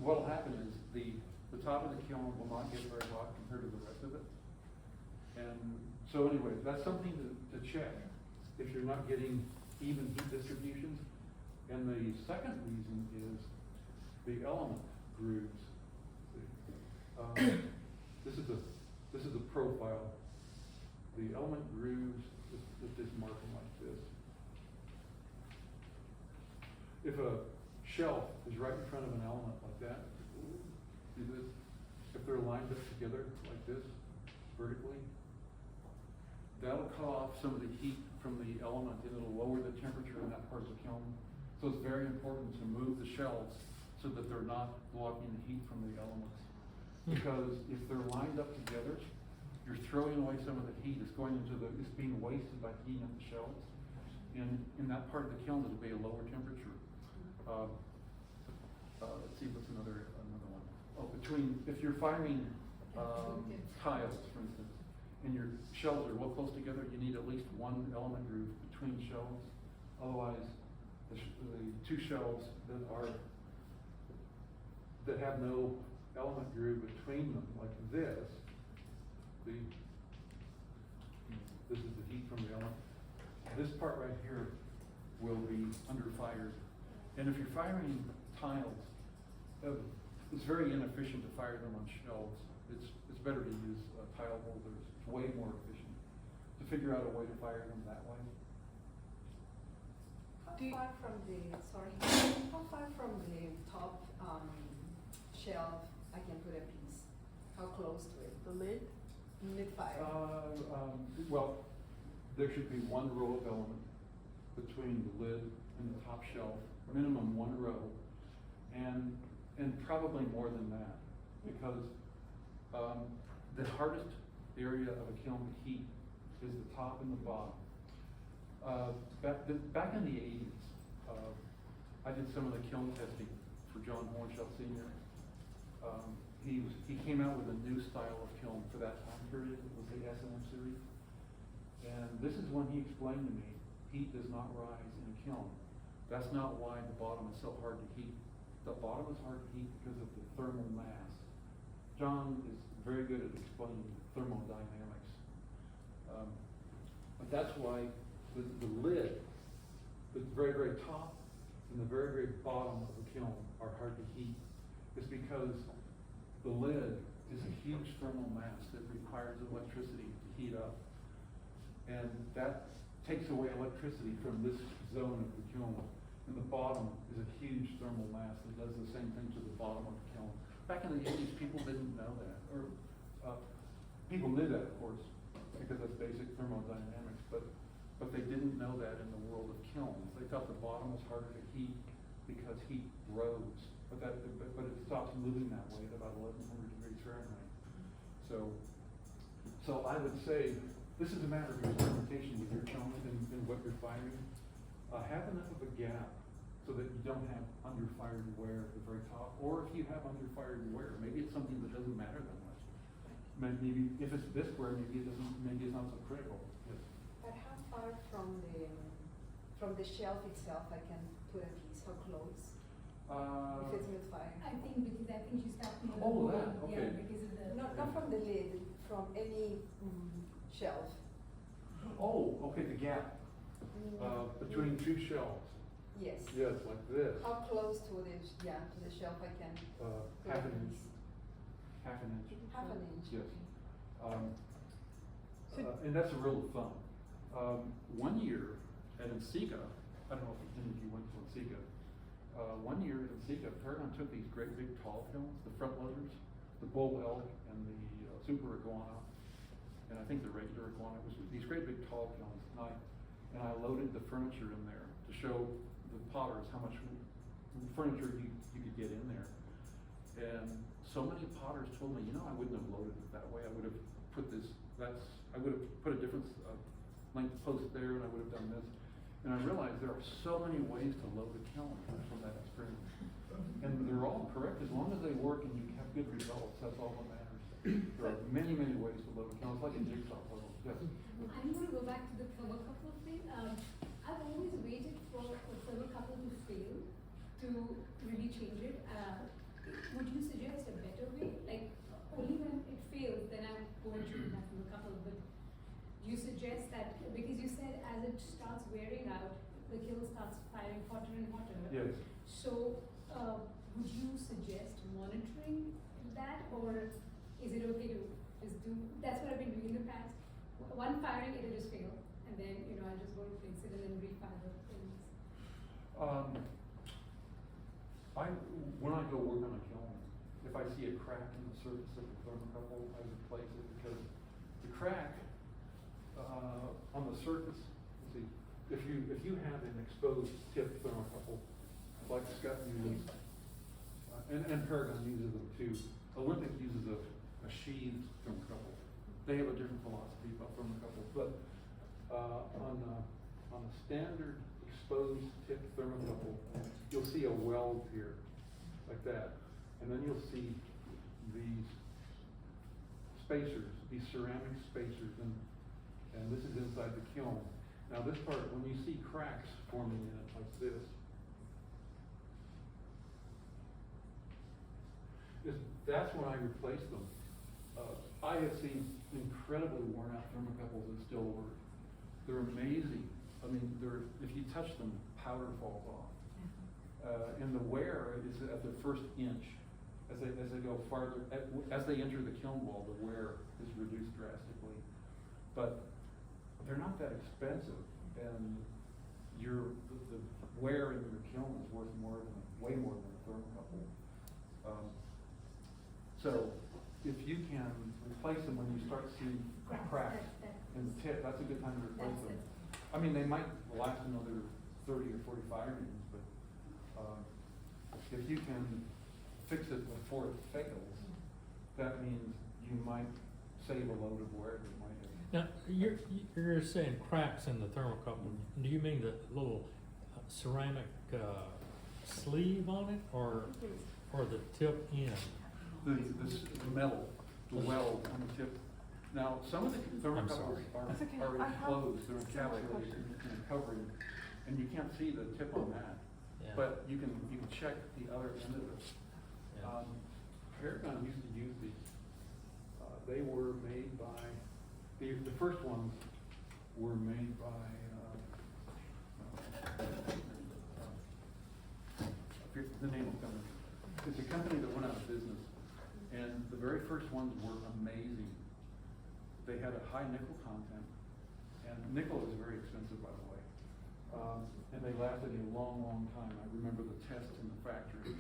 What'll happen is the top of the kiln will not get very hot compared to the rest of it. And so anyway, that's something to check if you're not getting even heat distributions. And the second reason is the element grooves. This is a profile. The element grooves with this marking like this. If a shelf is right in front of an element like that, see this? If they're lined up together like this, vertically, that'll cut off some of the heat from the element and it'll lower the temperature in that part of the kiln. So it's very important to move the shelves so that they're not blocking the heat from the elements. Because if they're lined up together, you're throwing away some of the heat. It's being wasted by heating up the shelves. And in that part of the kiln, it'll be a lower temperature. Let's see, what's another one? Oh, if you're firing tiles, for instance, and your shelves are real close together, you need at least one element groove between shelves. Otherwise, the two shelves that have no element groove between them, like this, this is the heat from the element. This part right here will be under fire. And if you're firing tiles, it's very inefficient to fire them on shelves. It's better to use tile holders. It's way more efficient to figure out a way to fire them that way. How far from the top shelf I can put a piece? How close to it? The lid? Mid-fire? Well, there should be one row of element between the lid in the top shelf, minimum 1 row, and probably more than that, because the hardest area of a kiln to heat is the top and the bottom. Back in the 80s, I did some of the kiln testing for John Hornshell Sr. He came out with a new style of kiln for that time period. It was the S&M series. And this is when he explained to me, heat does not rise in a kiln. That's not why the bottom is so hard to heat. The bottom is hard to heat because of the thermal mass. John is very good at explaining thermodynamics. But that's why the lid, the very, very top and the very, very bottom of the kiln are hard to heat. It's because the lid is a huge thermal mass that requires electricity to heat up. And that takes away electricity from this zone of the kiln. And the bottom is a huge thermal mass that does the same thing to the bottom of the kiln. Back in the 80s, people didn't know that. Or people knew that, of course, because that's basic thermodynamics, but they didn't know that in the world of kilns. They thought the bottom was harder to heat because heat rose. But it stops moving that way at about 1100 degrees Fahrenheit. So I would say, this is a matter of experimentation with your kiln and what you're firing. Have enough of a gap so that you don't have under-fired wear at the very top. Or if you have under-fired wear, maybe it's something that doesn't matter that much. Maybe if it's this wear, maybe it's not so critical. Yes. But how far from the shelf itself I can put a piece? How close? If it's with fire? I think she's talking about. Oh, that, okay. Yeah, because of the. Not from the lid, from any shelf. Oh, okay, the gap between two shelves. Yes. Yes, like this. How close to the shelf I can put Half a an inch. piece? Half an inch. Half an inch. Yes. And that's a rule of thumb. 1 year at Ansiga, I don't know if any of you went to Ansiga. 1 year at Ansiga, Paragon took these great big tall kilns, the front loaders, the bull elk and the super iguana, and I think the regular iguana. It was these great big tall kilns, and I loaded the furniture in there to show the potters how much furniture you could get in there. And so many potters told me, I wouldn't have loaded it that way. I would have put I would have put a different length post there, and I would have done this. And I realized there are so many ways to load a kiln from that experience. And they're all correct as long as they work and you have good results. That's all that matters. There are many, many ways to load a kiln. It's like a jigsaw puzzle. Yes. I'm going to go back to the thermocouple thing. I've always waited for a thermocouple to fail to really change it. Would you suggest a better way? Like, only when it fails, then I'm going to have thermocouple. But you suggest that, because you said as it starts wearing out, the kiln starts firing hotter and hotter. Yes. So, would you suggest monitoring that, or is it okay to just do? That's what I've been doing in the past. One firing, it'll just fail, and then I'll just go replace it and then refire the things. When I go work on a kiln, if I see a crack in the surface of the thermocouple, I replace it because the crack on the surface. Let's see, if you have an exposed tip thermocouple, like Scott uses, and Paragon uses them too. Olympic uses a sheathed thermocouple. They have a different philosophy about thermocouples, but on a standard exposed tip thermocouple, you'll see a weld here, like that, and then you'll see these spacers, these ceramic spacers, and this is inside the kiln. Now this part, when you see cracks forming in it like this, that's when I replace them. I have seen incredibly worn out thermocouples that still work. They're amazing. I mean, if you touch them, powder falls off. And the wear is at the first inch. As they go farther, as they enter the kiln wall, the wear is reduced drastically. But they're not that expensive, and the wear in your kiln is worth way more than a thermocouple. So if you can replace them when you start seeing cracks in the tip, that's a good time to replace them. I mean, they might last another 30 or 40 firings, but, if you can fix it before it fails, that means you might save a load of wire that might have. Now, you're saying cracks in the thermocouple, do you mean the little ceramic, sleeve on it, or the tip end? The metal, the weld on the tip. Now, some of the thermocouples That's okay. are I have enclosed, they're similar encapsulated questions. in a covering, and you can't see the tip on that. Yeah. But you can check the other end of it. Yeah. Paragon used to use these. They were made by, the first ones were made by, the name will come. It's a company that went out of business, and the very first ones were amazing. They had a high nickel content, and nickel is very expensive, by the way. And they lasted a long, long time. I remember the tests in the factory.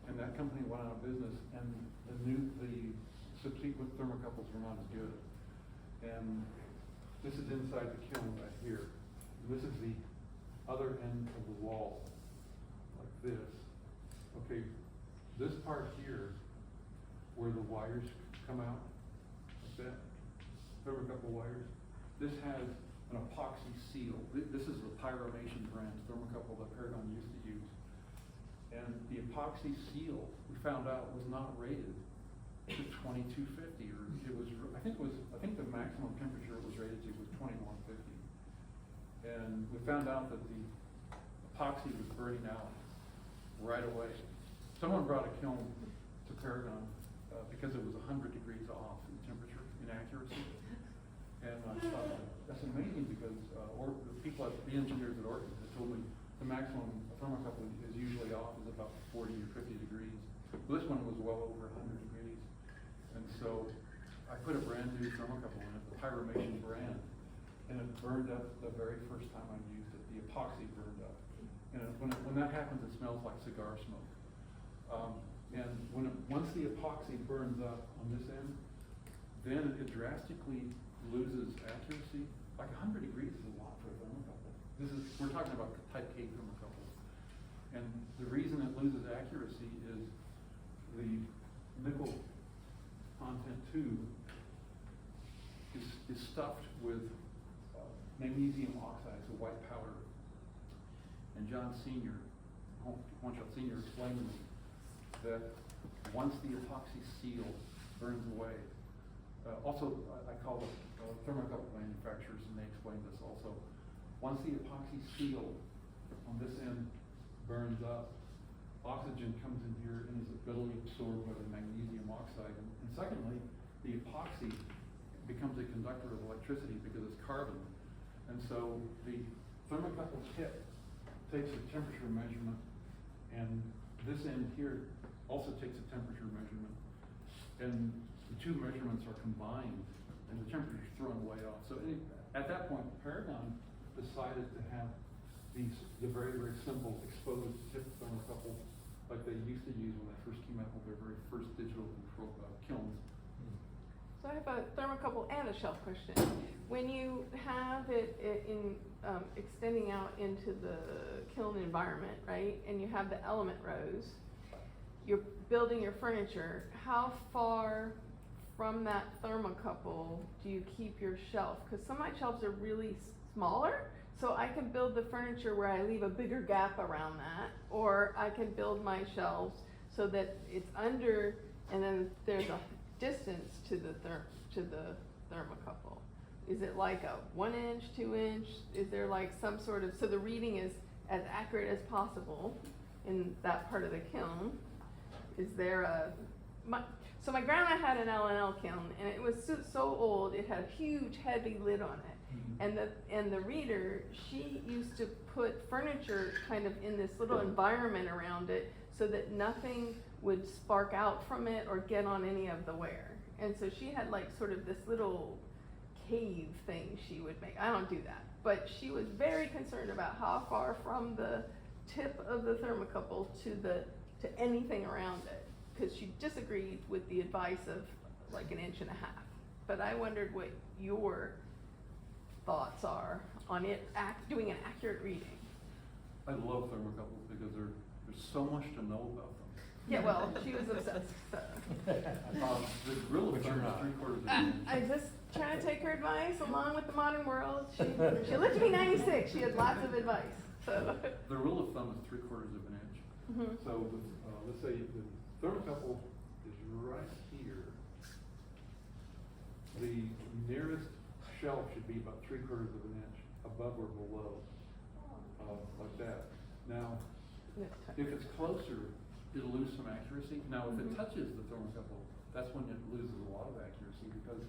And that company went out of business, and the subsequent thermocouples were not as good. And this is inside the kiln right here. This is the other end of the wall, like this. Okay, this part here, where the wires come out, like that, thermocouple wires, this has an epoxy seal. This is the Pyramation brand thermocouple that Paragon used to use. And the epoxy seal, we found out, was not rated to 2250, or I think the maximum temperature it was rated to was 2150. And we found out that the epoxy was burning out right away. Someone brought a kiln to Paragon because it was 100 degrees off in temperature inaccuracy. And I thought, that's amazing, because the engineers at Orton had told me the maximum thermocouple is usually off is about 40 or 50 degrees. Well, this one was well over 100 degrees. And so I put a brand new thermocouple in it, the Pyramation brand, and it burned up the very first time I used it. The epoxy burned up. And when that happens, it smells like cigar smoke. And once the epoxy burns up on this end, then it drastically loses accuracy. Like 100 degrees is a lot for a thermocouple. We're talking about type K thermocouples. And the reason it loses accuracy is the nickel content tube is stuffed with magnesium oxide, so white powder. And John Sr., Sr. explained to me that once the epoxy seal burns away, also I call it thermocouple manufacturers, and they explain this also. Once the epoxy seal on this end burns up, oxygen comes in here and is readily absorbed by the magnesium oxide. And secondly, the epoxy becomes a conductor of electricity because it's carbon. And so the thermocouple tip takes a temperature measurement, and this end here also takes a temperature measurement. And the two measurements are combined, and the temperature is thrown way off. So at that point, Paragon decided to have the very, very simple exposed tip thermocouple like they used to use when they first came out with their very first digital control kilns. So I have a thermocouple and a shelf question. When you have it in extending out into the kiln environment, right, and you have the element rows, you're building your furniture, how far from that thermocouple do you keep your shelf? Because some of my shelves are really smaller, so I can build the furniture where I leave a bigger gap around that, or I can build my shelves so that it's under, and then there's a distance to the thermocouple. Is it like a 1 inch, 2 inch? Is there like some sort of, so the reading is as accurate as possible in that part of the kiln? Is there so my grandma had an L&L kiln, and it was so old, it had a huge heavy lid on it. And the reader, she used to put furniture kind of in this little environment around it so that nothing would spark out from it or get on any of the ware. And so she had like sort of this little cave thing she would make. I don't do that, but she was very concerned about how far from the tip of the thermocouple to anything around it, because she disagreed with the advice of like 1.5 inches. But I wondered what your thoughts are on it doing an accurate reading. I love thermocouples because there's so much to know about them. Yeah, well, she was obsessed, so. The rule of But you're thumb is not. 3/4 of an inch. I just trying to take her advice along with the modern world. She lived to be 96. She had lots of advice, so. The rule of thumb is 3/4 of an inch. Mhm. So, let's say the thermocouple is right here. The nearest shelf should be about 3/4 of an inch above or below, like that. Now, if it's closer, it'll lose some accuracy. Now, if it touches the thermocouple, that's when it loses a lot of accuracy because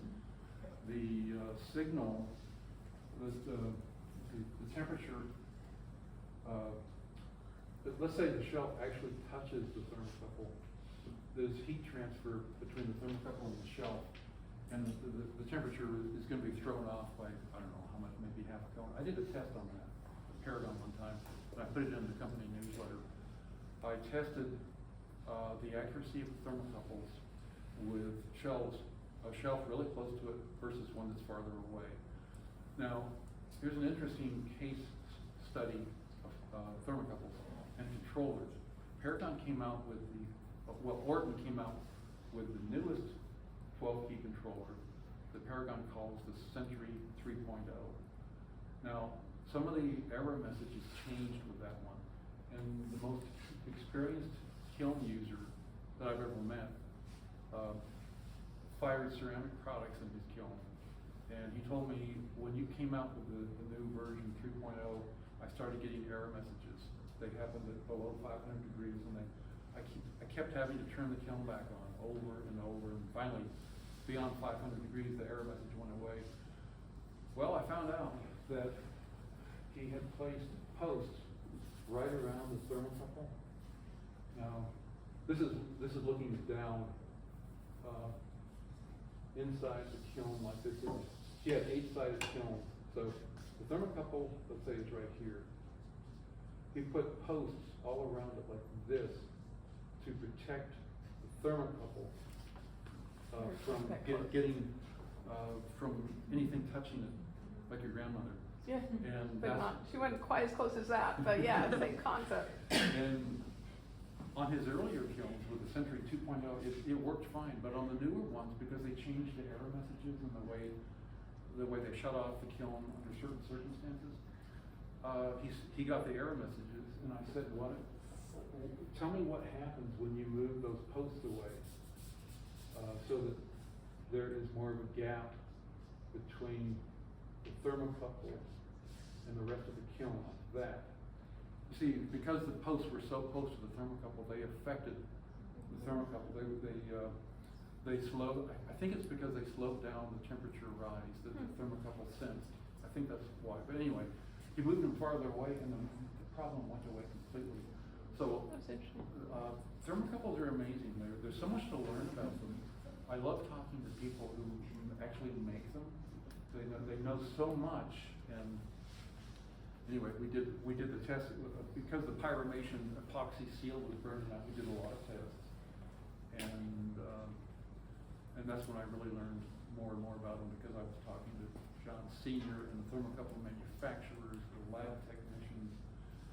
the signal, the temperature, let's say the shelf actually touches the thermocouple. There's heat transfer between the thermocouple and the shelf, and the temperature is going to be thrown off by, I don't know how much, maybe half a kelvin. I did a test on that, a Paragon one time, and I put it in the company newsletter. I tested the accuracy of the thermocouples with a shelf really close to it versus one that's farther away. Now, here's an interesting case study of thermocouples and controllers. Paragon came out with Orton came out with the newest 12-key controller that Paragon calls the Century 3.0. Now, some of the error messages changed with that one, and the most experienced kiln user that I've ever met fired ceramic products in his kiln. And he told me, when you came out with the new version 3.0, I started getting error messages. They happened at below 500 degrees, and I kept having to turn the kiln back on over and over, and finally, beyond 500 degrees, the error message went away. Well, I found out that he had placed posts right around the thermocouple. Now, this is looking down inside the kiln like this. He had 8-sided kiln. So the thermocouple, let's say, is right here. He put posts all around it like this to protect the thermocouple from getting from anything touching it, like your grandmother. Yeah, And but not, she wasn't quite as close as that, but yeah, same concept. And on his earlier kilns with the Century 2.0, it worked fine, but on the newer ones, because they changed the error messages and the way they shut off the kiln under certain circumstances, he got the error messages, and I said, tell me what happens when you move those posts away, so that there is more of a gap between the thermocouple and the rest of the kiln, like that. You see, because the posts were so close to the thermocouple, they affected the thermocouple. They slowed, I think it's because they slowed down the temperature rise that the thermocouple sensed. I think that's why. But anyway, he moved them farther away, and the problem went away completely. So, That's interesting. Thermocouples are amazing. There's so much to learn about them. I love talking to people who actually make them. They know so much, and anyway, we did the test because the pyramation epoxy seal was burning out. We did a lot of tests, and that's when I really learned more and more about them, because I was talking to John Senior and the thermocouple manufacturers, the lab technicians.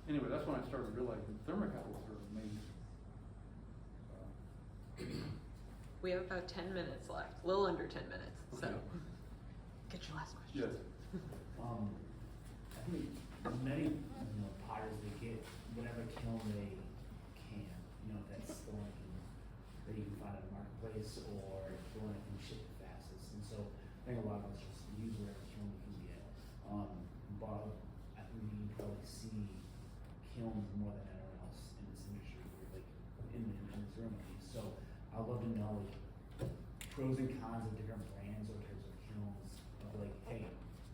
Anyway, that's when I started realizing thermocouples are amazing. We have about 10 minutes left, a little under 10 minutes, so Okay. get your last question. Yes. I think many, potters, they get whatever kiln they can, if that's the one that you can find at the marketplace, or the one that can ship the fastest. And so I think a lot of us just use whatever kiln we can get. But I think you probably see kilns more than anyone else in this industry, like in this room at least. So I'd love to know pros and cons of different brands or types of kilns, of like, hey,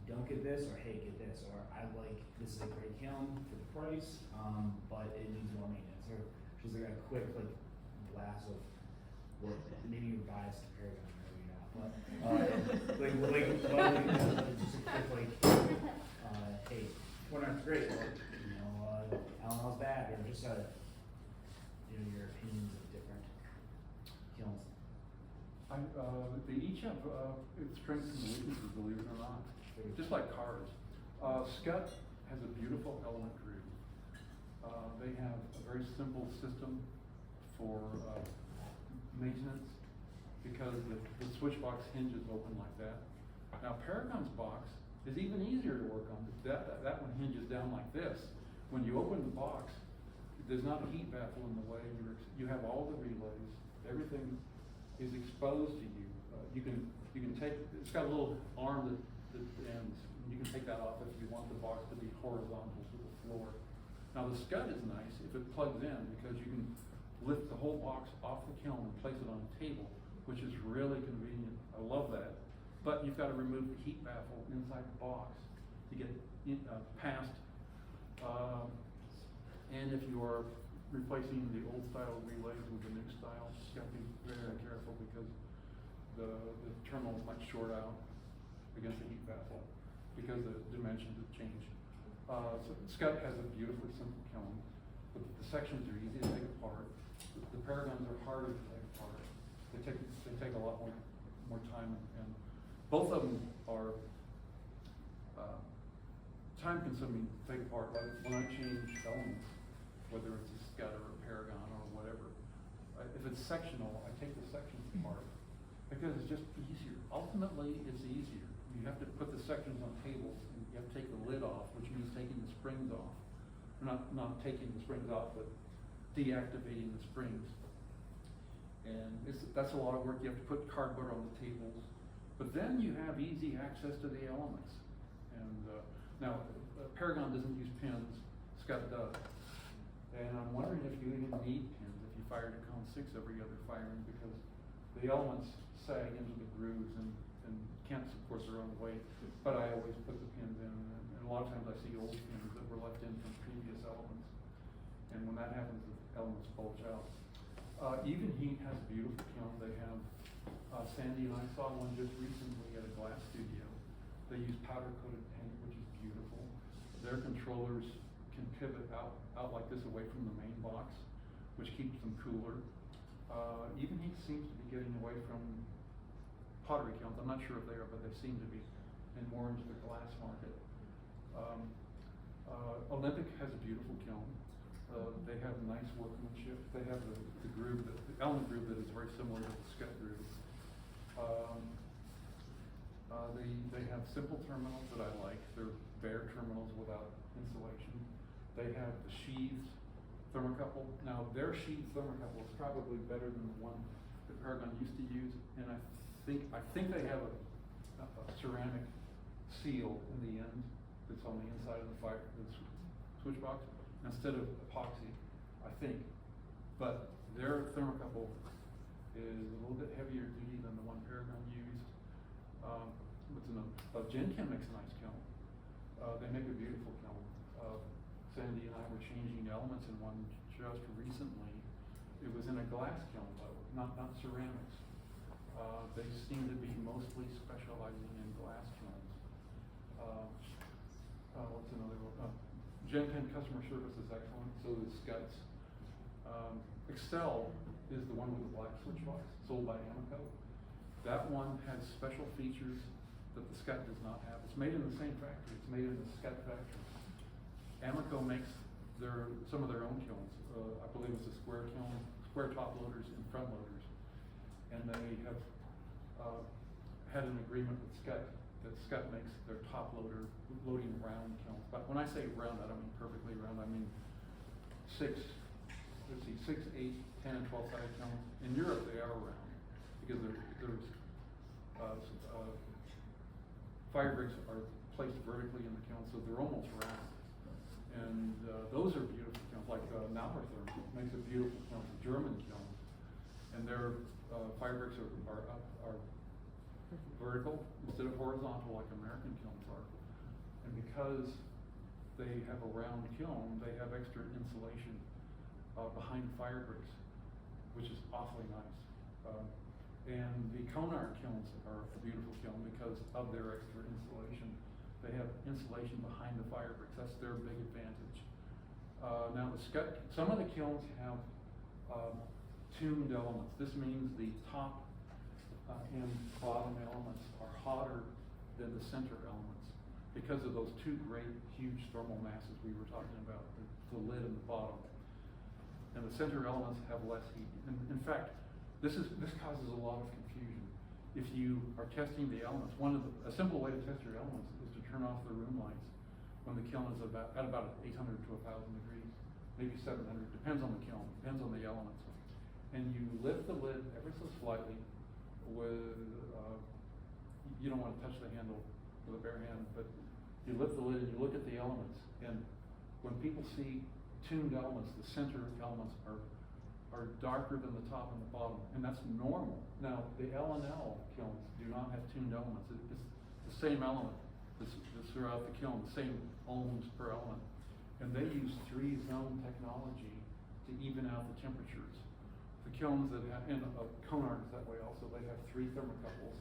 don't get this, or hey, get this, or this is a great kiln for the price, but it needs more maintenance, or just like a quick blast of what maybe you're biased to Paragon, maybe not, but just a quick hey, one arm's great, but Allen's bad, or just your opinions of different kilns. They each have its strengths and weaknesses, believe it or not. Just like cars. Scott has a beautiful element groove. They have a very simple system for, maintenance, because the switch box hinges open like that. Now Paragon's box is even easier to work on. That one hinges down like this. When you open the box, there's not a heat baffle in the way. You have all the relays. Everything is exposed to you. You can take, it's got a little arm that ends. You can take that off if you want the box to be horizontal to the floor. Now the scud is nice if it plugs in, because you can lift the whole box off the kiln and place it on a table, which is really convenient. I love that. But you've got to remove the heat baffle inside the box to get past. And if you are replacing the old style relays with the new style, you have to be very careful, because the terminals might short out against the heat baffle because the dimensions have changed. So Scud has a beautifully simple kiln, but the sections are easy to take apart. The Paragons are harder to take apart. They take a lot more time, and both of them are time consuming to take apart. Like when I change elements, whether it's a Scud or a Paragon or whatever, if it's sectional, I take the sections apart because it's just easier. Ultimately, it's easier. You have to put the sections on tables, and you have to take the lid off, which means taking the springs off. Not taking the springs off, but deactivating the springs. And that's a lot of work. You have to put cardboard on the tables, but then you have easy access to the elements. And now, Paragon doesn't use pins, Scud does. And I'm wondering if you even need pins if you fire to cone 6 every other firing, because the elements sag into the grooves and can't support their own weight. But I always put the pins in, and a lot of times I see old pins that were left in from previous elements. And when that happens, the elements bulge out. Even Heat has a beautiful kiln. They have, Sandy and I saw one just recently at a glass studio. They use powder coated paint, which is beautiful. Their controllers can pivot out like this away from the main box, which keeps them cooler. Even Heat seems to be getting away from pottery kilns. I'm not sure if they are, but they seem to be, and more into the glass market. Olympic has a beautiful kiln. They have nice workmanship. They have the groove, the element groove that is very similar to the Scud groove. They have simple terminals that I like. They're bare terminals without insulation. They have the sheathed thermocouple. Now their sheathed thermocouple is probably better than the one that Paragon used to use, and I think they have a ceramic seal in the end that's on the inside of the switch box instead of epoxy, I think. But their thermocouple is a little bit heavier duty than the one Paragon used. GenChem makes a nice kiln. They make a beautiful kiln. Sandy and I were changing elements in one just recently. It was in a glass kiln though, not ceramics. They seem to be mostly specializing in glass kilns. What's another one? GenChem customer service is excellent, so is Scud's. Excel is the one with the black switch box, sold by Amoco. That one has special features that the Scud does not have. It's made in the same factory. It's made in the Scud factory. Amoco makes some of their own kilns. I believe it's a square kiln, square top loaders and front loaders. And they have had an agreement with Scud that Scud makes their top loading round kilns. But when I say round, I don't mean perfectly round. I mean 6, 8, 10, and 12 sided kilns. In Europe, they are round because there's firebricks are placed vertically in the kiln, so they're almost round. And those are beautiful kilns, like Nauertherm makes a beautiful kiln, it's a German kiln. And their firebricks are vertical instead of horizontal like American kilns are. And because they have a round kiln, they have extra insulation behind firebricks, which is awfully nice. And the Konar kilns are a beautiful kiln because of their extra insulation. They have insulation behind the firebricks. That's their big advantage. Now the Scud, some of the kilns have tuned elements. This means the top and bottom elements are hotter than the center elements. because of those two great, huge thermal masses we were talking about, the lid and the bottom. And the center elements have less heat. In fact, this causes a lot of confusion. If you are testing the elements, a simple way to test your elements is to turn off the room lights when the kiln is at about 800 to 1,000 degrees, maybe 700, depends on the kiln, depends on the elements. And you lift the lid ever so slightly with, you don't want to touch the handle with a bare hand, but you lift the lid and you look at the elements. And when people see tuned elements, the center elements are darker than the top and the bottom, and that's normal. Now, the L&L kilns do not have tuned elements. It's the same element that's throughout the kiln, the same ohms per element. And they use 3-zone technology to even out the temperatures. The kilns that have, and Konark is that way also, they have 3 thermocouples.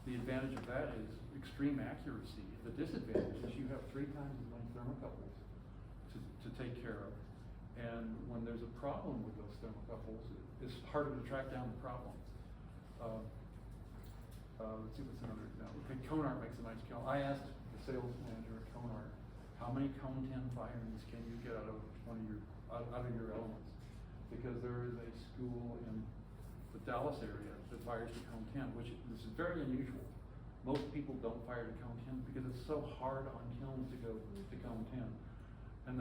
The advantage of that is extreme accuracy. The disadvantage is you have 3 times as many thermocouples to take care of. And when there's a problem with those thermocouples, it's harder to track down the problem. Let's see what's another example. Okay, Konark makes a nice kiln. I asked the sales manager at Konark, how many cone 10 firings can you get out of your elements? Because there is a school in the Dallas area that fires to cone 10, which this is very unusual. Most people don't fire to cone 10 because it's so hard on kilns to go to cone 10. And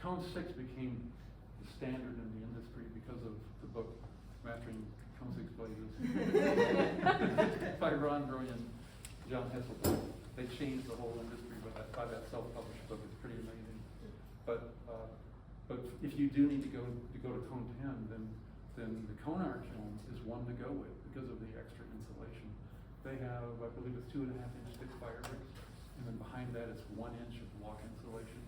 cone 6 became the standard in the industry because of the book Mastering Cone 6 Blazes by Ron Roy and John Hesseltine. They changed the whole industry by that self-published book. It's pretty amazing. But if you do need to go to cone 10, then the Konark kiln is one to go with because of the extra insulation. They have, I believe it's 2.5-inch thick firebricks, and then behind that it's 1 inch of block insulation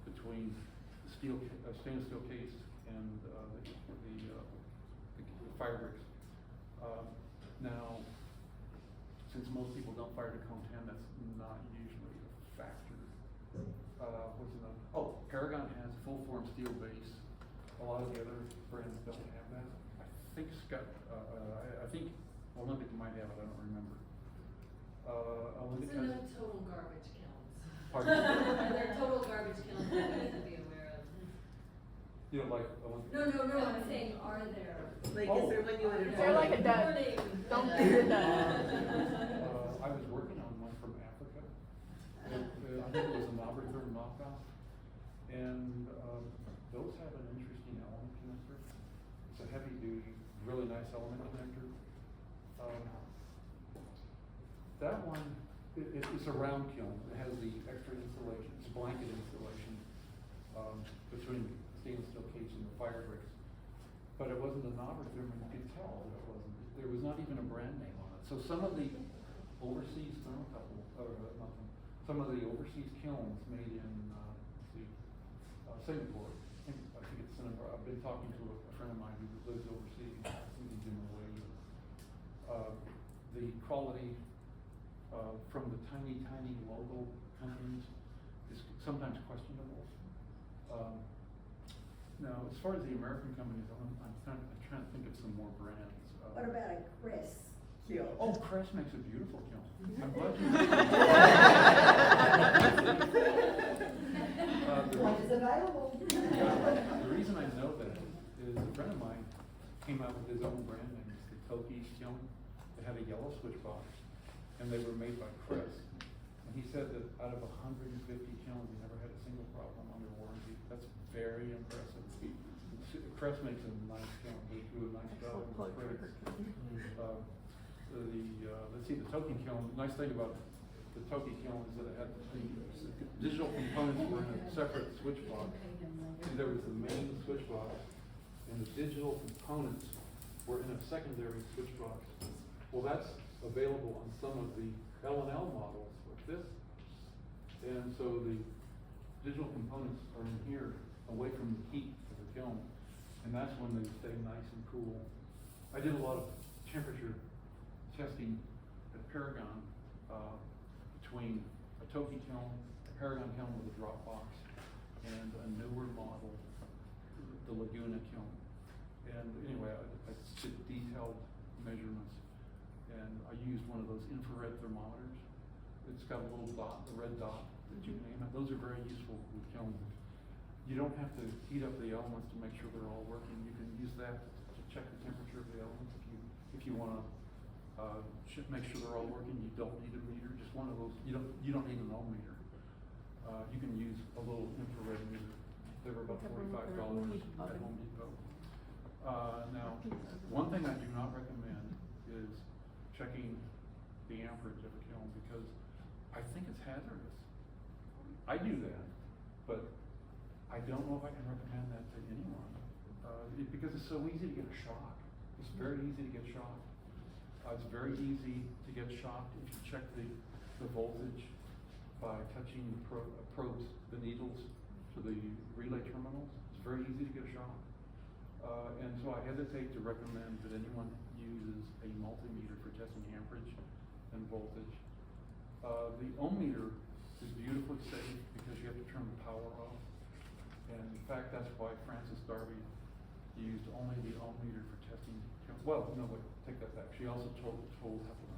between the stainless steel case and the firebricks. Now, since most people don't fire to cone 10, that's not usually a factor. What's another? Oh, Paragon has full-form steel base. A lot of the other brands don't have that. I think I think Olympic might have it. I don't remember. Olympic So has. no total garbage kilns. Pardon? Are there total garbage kilns that we need to be aware of? You know, like Olympic. No, I'm saying, are there? Like, is there one you would Is there like a duck? Don't do the duck. I was working on one from Africa. I think it was a Nabertherm knockoff. And those have an interesting element connector. It's a heavy duty, really nice element connector. That one, it's a round kiln. It has the extra insulation, it's blanket insulation between stainless steel case and the firebricks. But it wasn't a Nabertherm, and you could tell that it wasn't. There was not even a brand name on it. So some of the overseas thermocouple, some of the overseas kilns made in Singapore. I think it's Singapore. I've been talking to a friend of mine who lives overseas. I think he's in Malaysia. The quality from the tiny local companies is sometimes questionable. Now, as far as the American companies, I'm trying to think of some more brands. What about a Chris kiln? Oh, Crest makes a beautiful kiln. I'm glad you One is available. The reason I know that is a friend of mine came out with his own brand name, the Toki's Kiln. They had a yellow switch box, and they were made by Crest. And he said that out of 150 kilns, he never had a single problem under warranty. That's very impressive. Crest makes a nice kiln. They do a nice job with critics. Let's see, the Toki kiln. The nice thing about the Toki kiln is that it had the digital components were in a separate switch box. And there was the main switch box, and the digital components were in a secondary switch box. Well, that's available on some of the L&L models like this. And so the digital components are in here, away from the heat of the kiln. And that's when they stay nice and cool. I did a lot of temperature testing at Paragon between a Toki kiln, a Paragon kiln with a drop box, and a newer model, the Laguna kiln. And anyway, I did detailed measurements, and I used one of those infrared thermometers. It's got a little dot, a red dot that you can aim at. Those are very useful with kilns. You don't have to heat up the elements to make sure they're all working. You can use that to check the temperature of the elements if you wanna make sure they're all working. You don't need a meter, just one of those. You don't need an ohm meter. You can use a little infrared meter. They were about $45 at Home Depot. Now, one thing I do not recommend is checking the amperage of a kiln because I think it's hazardous. I do that, but I don't know if I can recommend that to anyone because it's so easy to get a shock. It's very easy to get shocked. It's very easy to get shocked if you check the voltage by touching the probes, the needles to the relay terminals. It's very easy to get a shock. And so I hesitate to recommend that anyone uses a multimeter for testing amperage and voltage. The ohm meter is beautifully safe because you have to turn the power off. And in fact, that's why Frances Darby used only the ohm meter for testing. Well, no, wait, take that back. She also told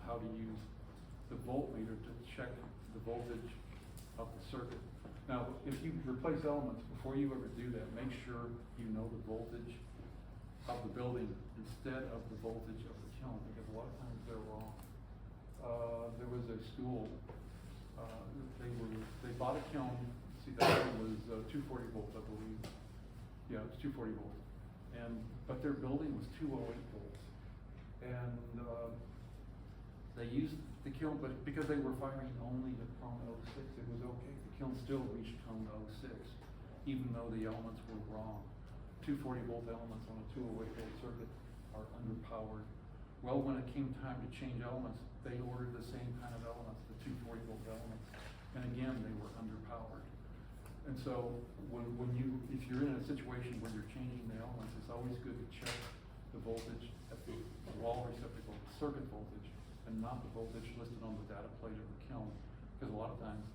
how to use the voltmeter to check the voltage of the circuit. Now, if you replace elements, before you ever do that, make sure you know the voltage of the building instead of the voltage of the kiln, because a lot of times they're wrong. There was a school, they bought a kiln, see that one was 240 volts, I believe. Yeah, it was 240 volts. But their building was 208 volts. And they used the kiln, but because they were firing only the cone 06, it was okay. The kiln still reached cone 06, even though the elements were wrong. 240 volt elements on a 208 volt circuit are underpowered. Well, when it came time to change elements, they ordered the same kind of elements, the 240 volt elements, and again, they were underpowered. And so, if you're in a situation where you're changing the elements, it's always good to check the voltage at the wall receptacle, circuit voltage, and not the voltage listed on the data plate of the kiln, because a lot of times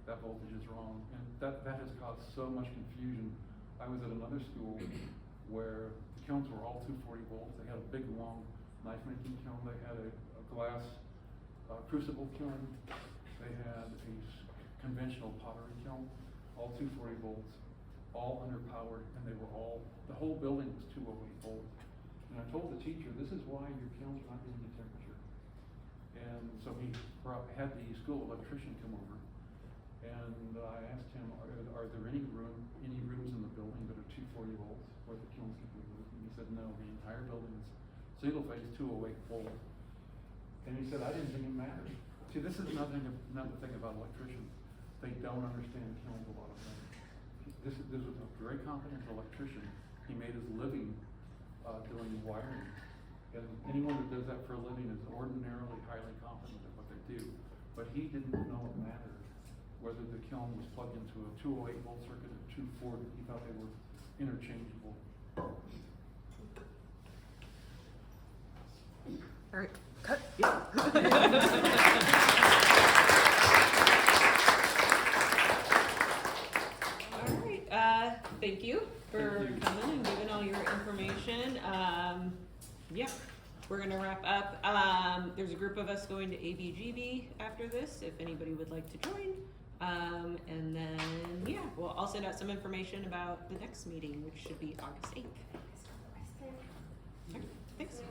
that voltage is wrong, and that has caused so much confusion. I was at another school where the kilns were all 240 volts. They had a big, long knife making kiln. They had a glass crucible kiln. They had a conventional pottery kiln, all 240 volts, all underpowered, and they were the whole building was 208 volts. And I told the teacher, this is why your kilns are not getting the temperature. And so he had the school electrician come over, and I asked him, are there any rooms in the building that are 240 volts where the kilns can be moved? And he said, no, the entire building is single phase 208 volt. And he said, I didn't think it mattered. See, this is another thing about electricians. They don't understand kilns a lot of things. This was a very competent electrician. He made his living doing wiring. And anyone that does that for a living is ordinarily highly competent at what they do. But he didn't know it mattered whether the kiln was plugged into a 208 volt circuit or 240. He thought they were interchangeable. All right, cut. All right, thank you for coming and giving all your information. Yeah, we're gonna wrap up. There's a group of us going to ABGB after this, if anybody would like to join. And then, yeah, I'll send out some information about the next meeting, which should be August 8th. All right, thanks.